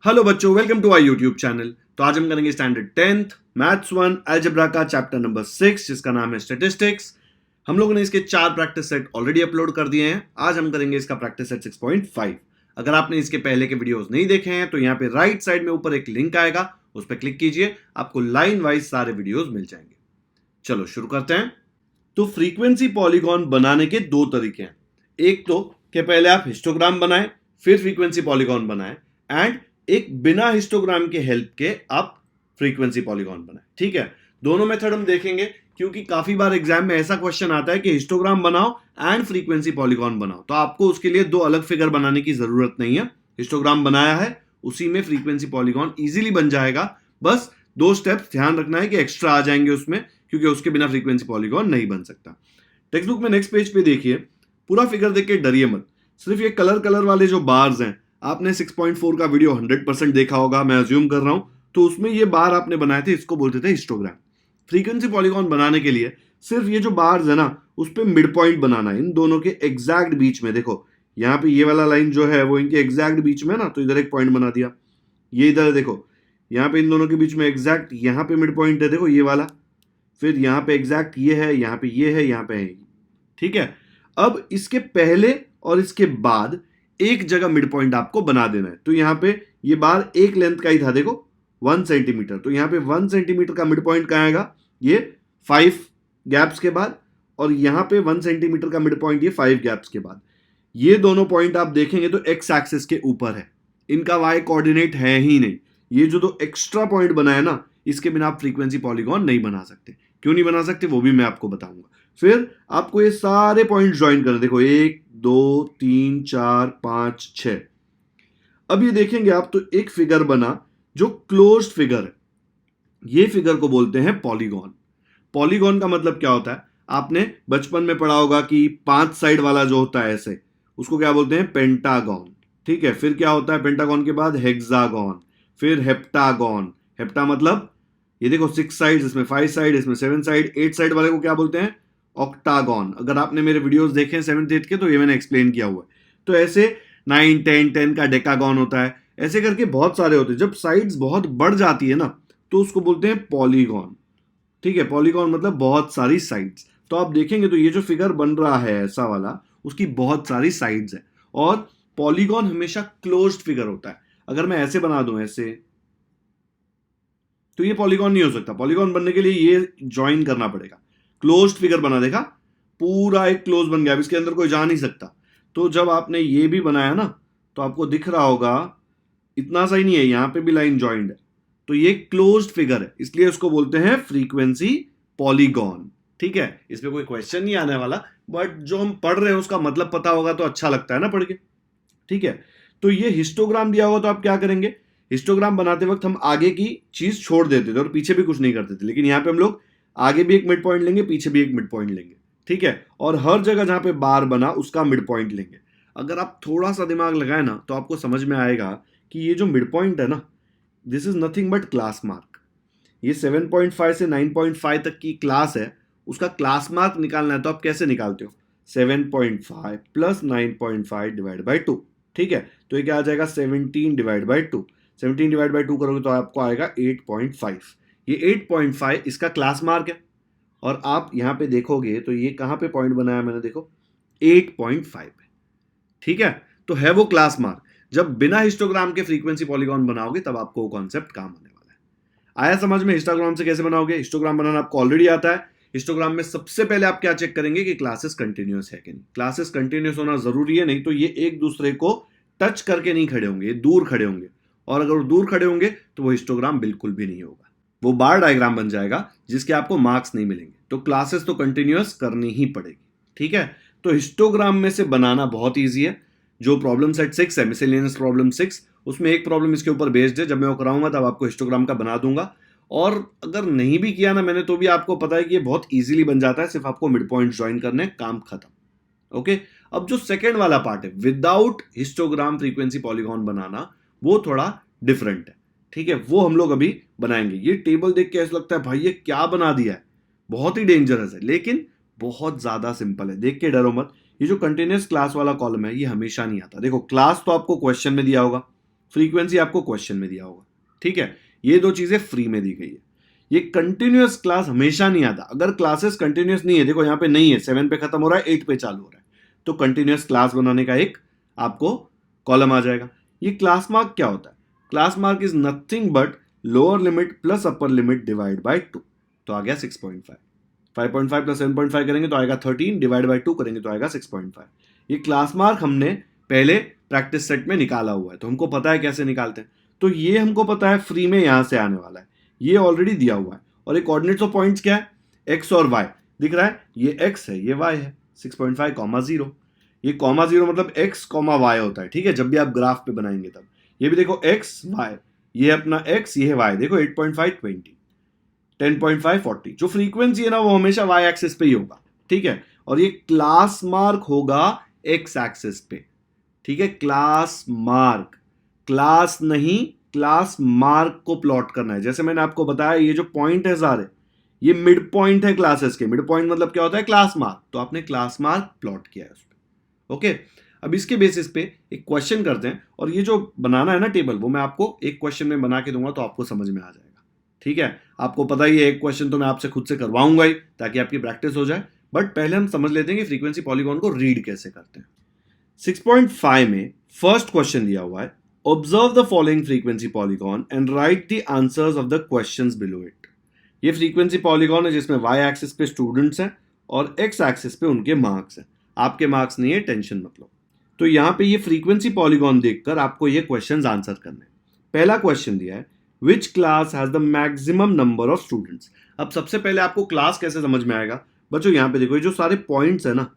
Hello बच्चों, welcome to our YouTube channel. तो आज हम करेंगे स्टैंडर्ड 10th मैथ्स 1 अलजेब्रा का चैप्टर नंबर 6 जिसका नाम है स्टैटिस्टिक्स। हम लोगों ने इसके 4 प्रैक्टिस सेट ऑलरेडी अपलोड कर दिए हैं। आज हम करेंगे इसका प्रैक्टिस सेट 6.5। अगर आपने इसके पहले के वीडियोस नहीं देखे हैं तो यहाँ पे राइट साइड में ऊपर एक लिंक आएगा, उस पर क्लिक कीजिए, आपको लाइन वाइज सारे वीडियोस मिल जाएंगे। चलो शुरू करते हैं। तो फ्रीक्वेंसी पॉलीगॉन बनाने के दो तरीके हैं। एक तो कि पहले आप हिस्टोग्राम बनाएं फिर फ्रीक्वेंसी पॉलीगॉन बनाएं, एंड एक बिना हिस्टोग्राम के हेल्प के आप फ्रीक्वेंसी पॉलीगॉन बनाएं। ठीक है, दोनों मेथड हम देखेंगे क्योंकि काफी बार एग्जाम में ऐसा क्वेश्चन आता है कि हिस्टोग्राम बनाओ एंड फ्रीक्वेंसी पॉलीगॉन बनाओ, तो आपको उसके लिए दो अलग फिगर बनाने की जरूरत नहीं है। हिस्टोग्राम बनाया है उसी में फ्रीक्वेंसी पॉलीगॉन इजीली बन जाएगा। बस दो स्टेप्स ध्यान रखना है कि एक्स्ट्रा आ जाएंगे उसमें, क्योंकि उसके बिना फ्रीक्वेंसी पॉलीगॉन नहीं बन सकता। टेक्स्ट बुक में नेक्स्ट पेज पे देखिए, पूरा फिगर देख के डरिए मत। सिर्फ ये कलर कलर वाले जो बार्स हैं, आपने 6.4 का वीडियो 100% देखा होगा, मैं अज्यूम कर रहा हूं, तो उसमें ये बार आपने बनाए थे, इसको बोलते थे हिस्टोग्राम। फ्रीक्वेंसी पॉलीगॉन बनाने के लिए सिर्फ ये जो बार्स है ना, उस पर मिड पॉइंट बनाना है इन दोनों के एग्जैक्ट बीच में। देखो यहाँ पे ये वाला लाइन जो है वो इनके एग्जैक्ट बीच में ना, तो इधर एक पॉइंट बना दिया। ये इधर देखो, यहाँ पे इन दोनों के बीच में एग्जैक्ट यहाँ पे मिड पॉइंट है, देखो ये वाला। फिर यहाँ पे एग्जैक्ट ये है, यहाँ पे ये है, यहाँ पे है। ठीक है, अब इसके पहले और इसके बाद एक जगह मिड पॉइंट आपको बना देना है। तो यहाँ पे ये बार एक लेंथ का ही था, देखो 1 सेंटीमीटर, तो यहाँ पे 1 सेंटीमीटर का मिड पॉइंट कहाँ आएगा, ये 5 गैप्स के बाद, और यहाँ पे 1 सेंटीमीटर का मिड पॉइंट ये 5 गैप्स के बाद। ये दोनों पॉइंट आप देखेंगे तो एक्स एक्सिस के ऊपर है, इनका वाई कोऑर्डिनेट है ही नहीं। ये जो दो एक्स्ट्रा पॉइंट बनाए ना, इसके बिना आप फ्रीक्वेंसी पॉलीगॉन नहीं बना सकते। क्यों नहीं बना सकते वो भी मैं आपको बताऊंगा। फिर आपको ये सारे पॉइंट ज्वाइन करने, देखो 1 2 3 4 5 6। अब ये देखेंगे आप तो एक फिगर बना जो क्लोज्ड फिगर है। ये फिगर को बोलते हैं पॉलीगॉन। पॉलीगॉन का मतलब क्या होता है, आपने बचपन में पढ़ा होगा कि 5 साइड वाला जो होता है ऐसे, उसको क्या बोलते हैं, पेंटागॉन। ठीक है, फिर क्या होता है पेंटागॉन के बाद, हेक्सागॉन, फिर हेप्टागॉन। हेप्टा मतलब ये देखो 6 साइड, इसमें 5 साइड, इसमें 7 साइड, 8 साइड वाले को क्या बोलते हैं, ऑक्टागॉन। अगर आपने मेरे वीडियोस देखे 7th 8th के तो ये मैंने एक्सप्लेन किया हुआ है। तो ऐसे 9 10 10 का डेकागॉन होता है, ऐसे करके बहुत सारे होते हैं। जब साइड्स बहुत बढ़ जाती है ना, तो उसको बोलते हैं पॉलीगॉन। ठीक है, पॉलीगॉन मतलब बहुत सारी साइड्स। तो आप देखेंगे तो ये जो फिगर बन रहा है ऐसा वाला, उसकी बहुत सारी साइड्स है, और पॉलीगॉन हमेशा क्लोज्ड फिगर होता है। अगर मैं ऐसे बना दूं ऐसे, तो ये पॉलीगॉन नहीं हो सकता। पॉलीगॉन बनने के लिए ये ज्वाइन करना पड़ेगा। क्लोज्ड फिगर बना, देखा पूरा एक क्लोज बन गया, अब इसके अंदर कोई जा नहीं सकता। तो जब आपने ये भी बनाया ना, तो आपको दिख रहा होगा इतना सही नहीं है, यहां पे भी लाइन ज्वाइंट है, तो ये क्लोज्ड फिगर है, इसलिए उसको बोलते हैं फ्रीक्वेंसी पॉलीगॉन। ठीक है, इसमें कोई क्वेश्चन नहीं आने वाला, बट जो हम पढ़ रहे हैं उसका मतलब पता होगा तो अच्छा लगता है ना पढ़ के। ठीक है, तो ये हिस्टोग्राम दिया होगा तो आप क्या करेंगे, हिस्टोग्राम बनाते वक्त हम आगे की चीज छोड़ देते थे और पीछे भी कुछ नहीं करते थे, लेकिन यहाँ पे हम लोग आगे भी एक मिड पॉइंट लेंगे, पीछे भी एक मिड पॉइंट लेंगे। ठीक है, और हर जगह जहां पे बार बना उसका मिड पॉइंट लेंगे। अगर आप थोड़ा सा दिमाग लगाए ना, तो आपको समझ में आएगा कि ये जो मिड पॉइंट है ना, this is nothing but class mark. ये 7.5 से 9.5 तक की क्लास है, उसका क्लास मार्क निकालना है तो आप कैसे निकालते हो, 7.5 प्लस 9.5 डिवाइड बाई 2। ठीक है, तो ये क्या आ जाएगा, 17 डिवाइड बाई 2। 17 डिवाइड बाई 2 करोगे तो आपको आएगा 8.5। ये 8.5 इसका क्लास मार्क है, और आप यहाँ पे देखोगे तो ये कहाँ पे पॉइंट बनाया मैंने, देखो 8.5 है। ठीक है, तो है वो क्लास मार्क। जब बिना हिस्टोग्राम के फ्रीक्वेंसी पॉलीगॉन बनाओगे तब आपको वो कॉन्सेप्ट काम होने वाला है। आया समझ में हिस्टोग्राम से कैसे बनाओगे? हिस्टोग्राम बनाना आपको ऑलरेडी आता है। हिस्टोग्राम में सबसे पहले आप क्या चेक करेंगे कि क्लासेस कंटिन्यूअस है कि नहीं। क्लासेस कंटिन्यूअस होना जरूरी है, नहीं तो ये एक दूसरे को टच करके नहीं खड़े होंगे, दूर खड़े होंगे, और अगर वो दूर खड़े होंगे तो वो हिस्टोग्राम बिल्कुल भी नहीं होगा, वो बार डायग्राम बन जाएगा जिसके आपको मार्क्स नहीं मिलेंगे। तो क्लासेस तो कंटिन्यूअस करनी ही पड़ेगी। ठीक है, तो हिस्टोग्राम में से बनाना बहुत ईजी है। जो प्रॉब्लम सेट 6 है, मिसलेनियस प्रॉब्लम 6, उसमें एक प्रॉब्लम इसके ऊपर बेस्ड है। जब मैं वो कराऊंगा तब आपको हिस्टोग्राम का बना दूंगा, और अगर नहीं भी किया ना मैंने तो भी आपको पता है कि ये बहुत इजीली बन जाता है, सिर्फ आपको मिड पॉइंट ज्वाइन करने, काम खत्म। ओके, अब जो सेकेंड वाला पार्ट है, विदाउट हिस्टोग्राम फ्रीक्वेंसी पॉलीगॉन बनाना, वो थोड़ा डिफरेंट है। ठीक है, वो हम लोग अभी बनाएंगे। ये टेबल देख के ऐसा लगता है भाई ये क्या बना दिया है, बहुत ही डेंजरस है, लेकिन बहुत ज्यादा सिंपल है। देख के डरो मत। ये जो कंटिन्यूअस क्लास वाला कॉलम है ये हमेशा नहीं आता। देखो क्लास तो आपको क्वेश्चन में दिया होगा, फ्रीक्वेंसी आपको क्वेश्चन में दिया होगा, ठीक है। ये दो चीजें फ्री में दी गई है। ये कंटिन्यूअस क्लास हमेशा नहीं आता। अगर क्लासेस कंटिन्यूअस नहीं है, देखो यहाँ पे नहीं है, 7 पे खत्म हो रहा है, 8 पे चालू हो रहा है, तो कंटिन्यूअस क्लास बनाने का एक आपको कॉलम आ जाएगा। ये क्लास मार्क क्या होता है? Class mark is nothing but lower limit plus upper limit divide by 2। तो आ गया 6.5। 5.5 प्लस 7.5 करेंगे तो आएगा 13, डिवाइड बाय 2 करेंगे तो आएगा 6.5। ये क्लास मार्क हमने पहले प्रैक्टिस सेट में निकाला हुआ है, तो हमको पता है कैसे निकालते हैं। तो ये हमको पता है फ्री में यहां से आने वाला है, ये ऑलरेडी दिया हुआ है। और ये कोऑर्डिनेट्स ऑफ पॉइंट्स क्या है? एक्स और वाई दिख रहा है, ये एक्स है, ये वाई है। 6.5 कॉमा 0, ये कॉमा 0 मतलब एक्स कॉमा वाई होता है, ठीक है, जब भी आप ग्राफ पे बनाएंगे तब। ये भी देखो एक्स वाई, ये अपना एक्स, ये है वाई, देखो 8.5 20, 10.5 40। जो फ्रीक्वेंसी है ना वो हमेशा वाई एक्सिस पे ही होगा, ठीक है। और ये क्लास मार्क होगा एक्स एक्सिस पे, ठीक है। क्लास मार्क, क्लास नहीं, क्लास मार्क को प्लॉट करना है। जैसे मैंने आपको बताया, ये जो पॉइंट है सारे, ये मिड पॉइंट है क्लासेस के। मिड पॉइंट मतलब क्या होता है? Class mark. तो आपने क्लास मार्क प्लॉट किया है उस पर, ओके। अब इसके बेसिस पे एक क्वेश्चन करते हैं, और ये जो बनाना है ना टेबल, वो मैं आपको एक क्वेश्चन में बना के दूंगा, तो आपको समझ में आ जाएगा, ठीक है। आपको पता ही है, एक क्वेश्चन तो मैं आपसे खुद से करवाऊंगा ही, ताकि आपकी प्रैक्टिस हो जाए। बट पहले हम समझ लेते हैं कि फ्रीक्वेंसी पॉलीगॉन को रीड कैसे करते हैं। 6.5 में फर्स्ट क्वेश्चन दिया हुआ है, observe the following frequency polygon and right the answers of the questions below it. ये फ्रीक्वेंसी पॉलीगॉन है जिसमें वाई एक्सिस पे स्टूडेंट्स हैं और एक्स एक्सिस पे उनके मार्क्स हैं। आपके मार्क्स नहीं है, टेंशन मत लो। तो यहां पे ये फ्रीक्वेंसी पॉलीगॉन देखकर आपको ये क्वेश्चंस आंसर करने हैं। पहला क्वेश्चन दिया है, which class has the maximum number of students. अब सबसे पहले आपको क्लास कैसे समझ में आएगा बच्चों? यहां पे देखो, ये जो सारे पॉइंट्स है ना,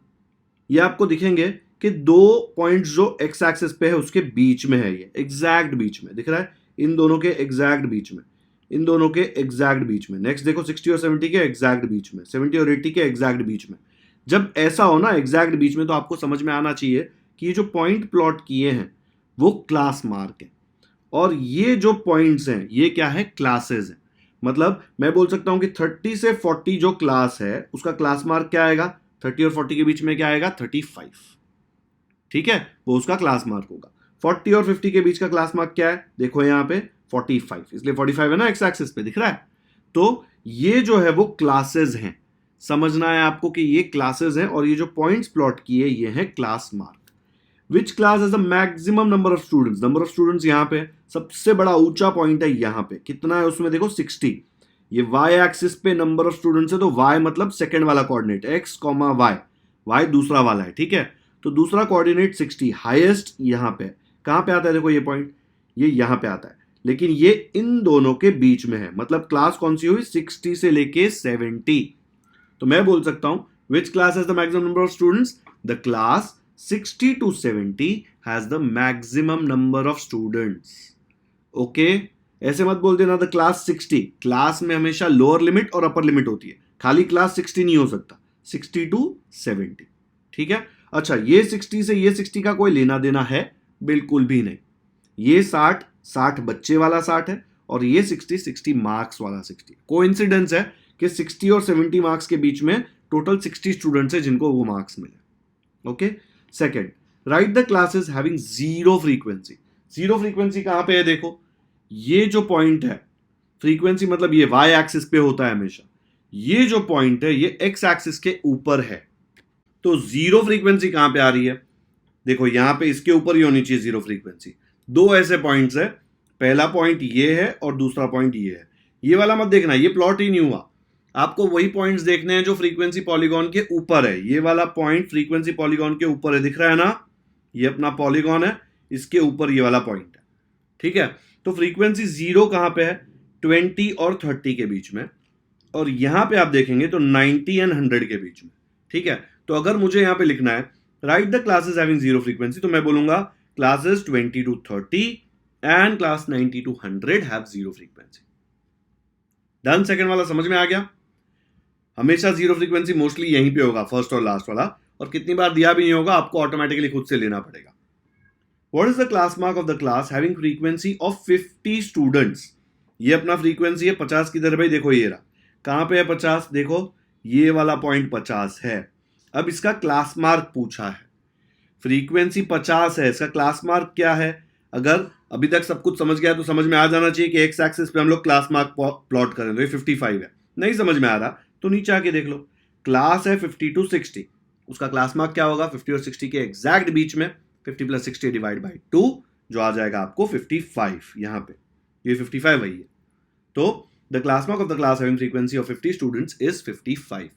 ये आपको दिखेंगे कि दो पॉइंट्स जो एक्स एक्सिस पे है उसके बीच में है, ये एग्जैक्ट बीच में दिख रहा है, इन दोनों के एग्जैक्ट बीच में, इन दोनों के एग्जैक्ट बीच में। नेक्स्ट देखो, 60 और 70 के एग्जैक्ट बीच में, 70 और 80 के एग्जैक्ट बीच में। जब ऐसा हो ना एग्जैक्ट बीच में, तो आपको समझ में आना चाहिए कि ये जो पॉइंट प्लॉट किए हैं वो क्लास मार्क है। और ये जो पॉइंट्स हैं ये क्या है? क्लासेस हैं। मतलब मैं बोल सकता हूं कि 30 से 40 जो क्लास है उसका क्लास मार्क क्या आएगा? 30 और 40 के बीच में क्या आएगा? 35, ठीक है, वो उसका क्लास मार्क होगा। 40 और 50 के बीच का क्लास मार्क क्या है? देखो यहां पे 45, इसलिए 45 है ना एक्स एक्सिस पे, दिख रहा है। तो ये जो है वो क्लासेस हैं। समझना है आपको कि ये क्लासेस हैं, और ये जो पॉइंट्स प्लॉट किए ये हैं class mark. Which class has the maximum number of students? Number of students यहां पे सबसे बड़ा ऊंचा पॉइंट है, यहां पे कितना है उसमें देखो 60। ये वाई एक्सिस पे नंबर ऑफ स्टूडेंट्स है, तो वाई मतलब सेकंड वाला coordinate, X comma Y, Y दूसरा वाला है, ठीक है। तो दूसरा कोऑर्डिनेट 60, हाईएस्ट यहां पे कहां पे आता है? देखो ये पॉइंट, ये यहां पे आता है, लेकिन ये इन दोनों के बीच में है। मतलब क्लास कौन सी हुई? 60 से लेके 70। तो मैं बोल सकता हूं, which class has the maximum number of students? The class 60 to 70 has the maximum number of students. Okay, ऐसे मत बोल देना द क्लास 60। क्लास में हमेशा लोअर लिमिट और अपर लिमिट होती है, खाली क्लास 60 नहीं हो सकता, 60 to 70, ठीक है। अच्छा, ये 60 से ये 60 का कोई लेना देना है? बिल्कुल भी नहीं। ये 60 बच्चे वाला 60 है, और ये 60 मार्क्स वाला 60। कोइंसिडेंस है कि 60 और 70 मार्क्स के बीच में टोटल 60 स्टूडेंट्स है जिनको वो मार्क्स मिले, okay. Second, right the classes having zero frequency. Zero frequency कहां पे है? देखो ये जो पॉइंट है, फ्रीक्वेंसी मतलब ये वाई एक्सिस पे होता है हमेशा, ये जो पॉइंट है ये एक्स एक्सिस के ऊपर है। तो जीरो फ्रीक्वेंसी कहां पे आ रही है? देखो यहां पे इसके ऊपर ही होनी चाहिए जीरो फ्रीक्वेंसी। दो ऐसे पॉइंट्स है, पहला पॉइंट ये है और दूसरा पॉइंट ये है। ये वाला मत देखना, ये प्लॉट ही नहीं हुआ। आपको वही पॉइंट्स देखने हैं जो फ्रीक्वेंसी पॉलीगॉन के ऊपर है। ये वाला पॉइंट फ्रीक्वेंसी पॉलीगॉन के ऊपर है, दिख रहा है ना, ये अपना पॉलीगॉन है, इसके ऊपर ये वाला पॉइंट है, ठीक है। तो फ्रीक्वेंसी जीरो कहां पे है? 20 और 30 के बीच में, और यहां पे आप देखेंगे तो 90 एंड 100 के बीच में, ठीक है। तो अगर मुझे यहां पे लिखना है right the classes having zero frequency, तो मैं बोलूंगा classes 20 to 30 and class 90 to 100 have zero frequency. Done. Second वाला समझ में आ गया? हमेशा जीरो फ्रीक्वेंसी मोस्टली यहीं पे होगा, फर्स्ट और लास्ट वाला, और कितनी बार दिया भी नहीं होगा, आपको ऑटोमेटिकली खुद से लेना पड़ेगा। What is the class mark of the class having frequency of 50 students? ये अपना फ्रीक्वेंसी है 50 की तरह, भाई देखो ये रहा, कहां पे है 50? देखो ये वाला पॉइंट 50 है। अब इसका क्लास मार्क पूछा है, फ्रीक्वेंसी 50 है, इसका क्लास मार्क क्या है? अगर अभी तक सब कुछ समझ गया तो समझ में आ जाना चाहिए कि एक्स एक्सिस पे हम लोग क्लास मार्क प्लॉट करें तो ये 55 है। नहीं समझ में आ रहा तो नीचे आके देख लो, क्लास है 50 to 60, उसका क्लास मार्क क्या होगा 50 और 60 के एग्जैक्ट बीच में 50 + 60 डिवाइड बाई 2 जो आ जाएगा आपको 55। यहाँ पे ये 55 वही है। तो the class mark of the class having frequency of 50 students is 55।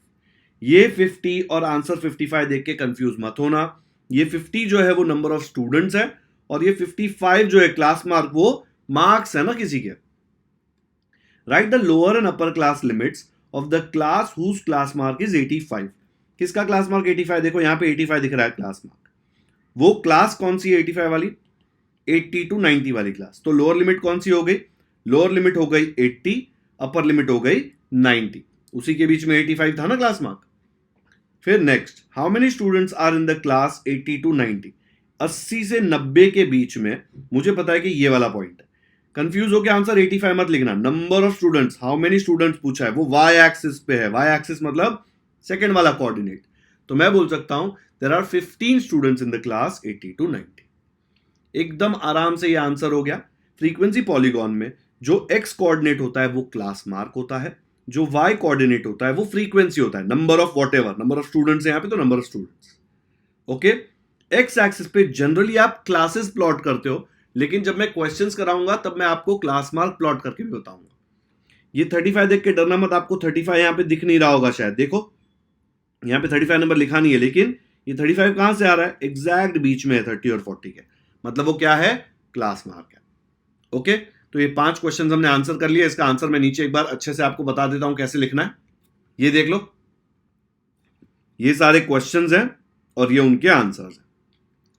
ये 50 और आंसर 55 देख के कंफ्यूज मत होना। ये 50 जो है वो नंबर ऑफ स्टूडेंट्स है और ये 55 जो है क्लास मार्क वो मार्क्स है ना किसी के। Right the lower and upper class limits of the class whose class mark is 85। किसका क्लास मार्क 85? देखो यहां पे 85 दिख रहा है क्लास मार्क। वो क्लास कौन सी है 85 वाली? 80 to 90 वाली क्लास। तो लोअर लिमिट कौन सी हो गई? लोअर लिमिट हो गई 80, अपर लिमिट हो गई 90। उसी के बीच में 85 था ना क्लास मार्क। फिर next, how many students are in the class 80 to 90? 80 से 90 के बीच में मुझे पता है कि ये वाला पॉइंट है। कंफ्यूज हो गया आंसर 85 मत लिखना। Number of students, how many students पूछा है, वो वाई एक्सिस पे है। वाई एक्सिस मतलब सेकंड वाला कोऑर्डिनेट। तो मैं बोल सकता हूं there are 15 students in the class 80 to 90। एकदम आराम से ये आंसर हो गया। फ्रीक्वेंसी पॉलीगॉन में जो एक्स कोऑर्डिनेट होता है वो क्लास मार्क होता है, जो वाई कोऑर्डिनेट होता है वो फ्रीक्वेंसी होता है, number of whatever, number of students यहां पे तो number of students. Okay, x axis पे जनरली आप क्लासेस प्लॉट करते हो, लेकिन जब मैं क्वेश्चंस कराऊंगा तब मैं आपको क्लास मार्क प्लॉट करके भी बताऊंगा। ये 35 देख के डरना मत, आपको 35 यहां पे दिख नहीं रहा होगा शायद। देखो यहां पे 35 नंबर लिखा नहीं है, लेकिन ये 35 कहां से आ रहा है? एग्जैक्ट बीच में है 30 और 40 के, मतलब वो क्या है? क्लास मार्क है। ओके, तो ये 5 क्वेश्चंस हमने आंसर कर लिया। इसका आंसर मैं नीचे एक बार अच्छे से आपको बता देता हूं कैसे लिखना है। ये देख लो, ये सारे क्वेश्चंस हैं और ये उनके आंसर्स हैं।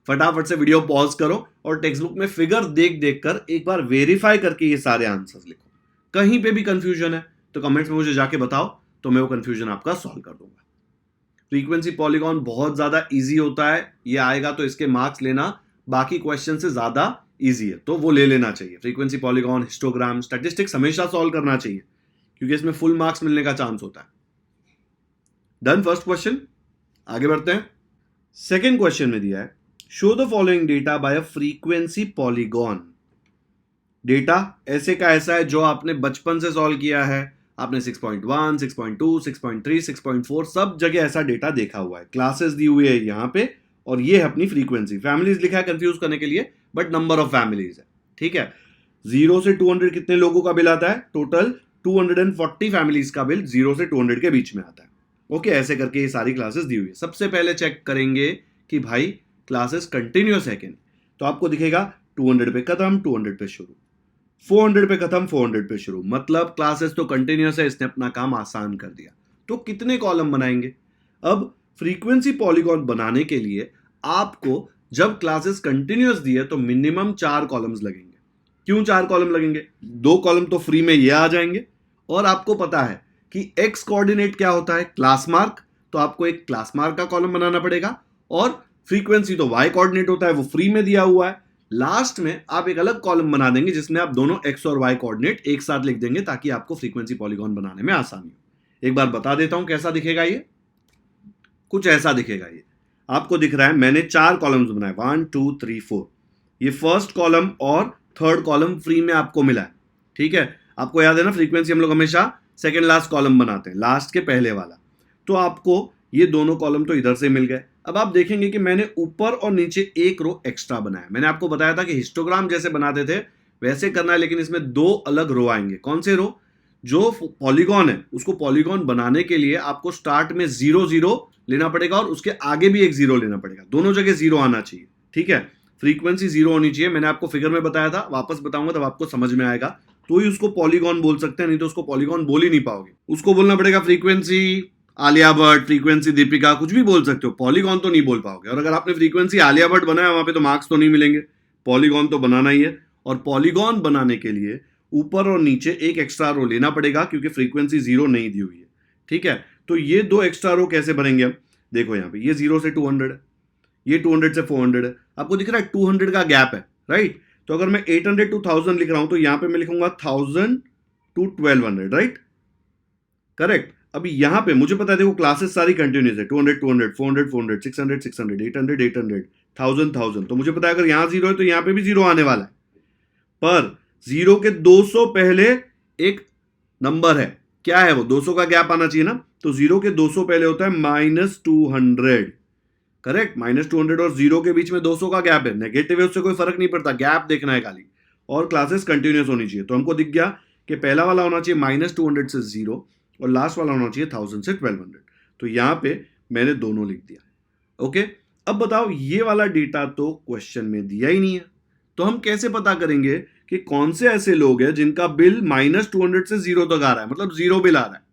फटाफट से वीडियो पॉज करो और टेक्स्ट बुक में फिगर देख देख कर एक बार वेरीफाई करके ये सारे आंसर्स लिखो। कहीं पे भी कंफ्यूजन है तो कमेंट्स में मुझे जाके बताओ, तो मैं वो कंफ्यूजन आपका सॉल्व कर दूंगा। फ्रीक्वेंसी पॉलीगॉन बहुत ज्यादा इजी होता है, ये आएगा तो इसके मार्क्स लेना बाकी क्वेश्चन से ज्यादा इजी है, तो वो ले लेना चाहिए। फ्रीक्वेंसी पॉलीगॉन, हिस्टोग्राम, स्टैटिस्टिक्स हमेशा सॉल्व करना चाहिए क्योंकि इसमें फुल मार्क्स मिलने का चांस होता है। डन फर्स्ट क्वेश्चन, आगे बढ़ते हैं। सेकेंड क्वेश्चन में दिया है show the following data bye a frequency polygon. Data ऐसे का ऐसा है जो आपने बचपन से सॉल्व किया है, आपने 6.1, 6.2, 6.3, 6.4 सब जगह ऐसा डेटा देखा हुआ है। क्लासेस दी हुई है यहाँ पे और ये है अपनी फ्रीक्वेंसी। फैमिलीज लिखा है कंफ्यूज करने के लिए, बट नंबर ऑफ फैमिलीज है। ठीक है, 0 से 200 कितने लोगों का बिल आता है? टोटल 240 फैमिलीज का बिल 0 से 200 के बीच में आता है। ओके, ऐसे करके ये सारी क्लासेस दी हुई है। सबसे पहले चेक करेंगे कि भाई क्लासेस कंटिन्यूअस है कि नहीं। तो आपको दिखेगा 200 पे खत्म, 200 पे शुरू, 400 पे खत्म, 400 पे शुरू, मतलब क्लासेस तो कंटिन्यूअस है। इसने अपना काम आसान कर दिया। तो कितने कॉलम बनाएंगे? अब फ्रीक्वेंसी पॉलीगॉन बनाने के लिए आपको जब क्लासेस कंटिन्यूअस दी है तो मिनिमम 4 कॉलम्स लगेंगे। क्यों 4 कॉलम लगेंगे? 2 कॉलम तो फ्री में ये आ जाएंगे और आपको पता है कि एक्स कोऑर्डिनेट क्या होता है? Class mark. तो आपको एक क्लास मार्क का कॉलम बनाना पड़ेगा और फ्रीक्वेंसी तो वाई कोऑर्डिनेट होता है, वो फ्री में दिया हुआ है। लास्ट में आप एक अलग कॉलम बना देंगे जिसमें आप दोनों एक्स और वाई कोऑर्डिनेट एक साथ लिख देंगे ताकि आपको फ्रीक्वेंसी पॉलीगॉन बनाने में आसानी हो। एक बार बता देता हूं कैसा दिखेगा ये। कुछ ऐसा दिखेगा ये। आपको दिख रहा है मैंने 4 कॉलम्स बनाए, 1 2 3 4। ये फर्स्ट कॉलम और थर्ड कॉलम फ्री में आपको मिला है। ठीक है, आपको याद है ना फ्रीक्वेंसी हम लोग हमेशा सेकेंड लास्ट कॉलम बनाते हैं, लास्ट के पहले वाला। तो आपको ये दोनों कॉलम तो इधर से मिल गए। अब आप देखेंगे कि मैंने ऊपर और नीचे एक रो एक्स्ट्रा बनाया। मैंने आपको बताया था कि हिस्टोग्राम जैसे बनाते थे वैसे करना है, लेकिन इसमें 2 अलग रो आएंगे। कौन से रो? जो पॉलीगॉन है उसको पॉलीगॉन बनाने के लिए आपको स्टार्ट में 0 0 लेना पड़ेगा और उसके आगे भी एक 0 लेना पड़ेगा। दोनों जगह 0 आना चाहिए। ठीक है, फ्रीक्वेंसी 0 होनी चाहिए। मैंने आपको फिगर में बताया था, वापस बताऊंगा तब आपको समझ में आएगा। तो ही उसको पॉलीगॉन बोल सकते हैं, नहीं तो उसको पॉलीगॉन बोल ही नहीं पाओगे। उसको बोलना पड़ेगा फ्रीक्वेंसी आलिया भट्ट, फ्रीक्वेंसी दीपिका, कुछ भी बोल सकते हो, पॉलीगॉन तो नहीं बोल पाओगे। और अगर आपने फ्रीक्वेंसी आलिया भट्ट बनाया वहां पे तो मार्क्स तो नहीं मिलेंगे। पॉलीगॉन तो बनाना ही है और पॉलीगॉन बनाने के लिए ऊपर और नीचे एक एक्स्ट्रा रो लेना पड़ेगा क्योंकि फ्रीक्वेंसी 0 नहीं दी हुई है। ठीक है, तो ये 2 एक्स्ट्रा रो कैसे बनेंगे? अब देखो यहाँ पे ये 0 से 200 है, ये 200 से 400 है। आपको दिख रहा है 200 का गैप है, राइट? तो अगर मैं 800 to 1000 लिख रहा हूं तो यहां पे मैं लिखूंगा 1000 to 1200, राइट? करेक्ट। अभी यहां पे मुझे पता है, देखो क्लासेस सारी कंटिन्यूस है, 200 200 400 400 600 600 800 800 1000 1000। तो मुझे पता है अगर यहां 0 है तो यहां पे भी 0 आने वाला है। पर 0 के 200 पहले एक नंबर है, क्या है वो, 200 का गैप आना चाहिए ना, तो 0 के 200 पहले होता है -200, करेक्ट। -200 और 0 के बीच में 200 का गैप है, नेगेटिव है उससे कोई फर्क नहीं पड़ता, गैप देखना है खाली, और क्लासेस कंटिन्यूस होनी चाहिए। तो हमको दिख गया कि पहला वाला होना चाहिए -200 से 0 और लास्ट वाला होना चाहिए 1000 से 1200। तो यहां पे मैंने दोनों लिख दिया। ओके, अब बताओ ये वाला डेटा तो क्वेश्चन में दिया ही नहीं है, तो हम कैसे पता करेंगे कि कौन से ऐसे लोग हैं जिनका बिल -200 से 0 तक आ रहा है, मतलब 0 बिल आ रहा है।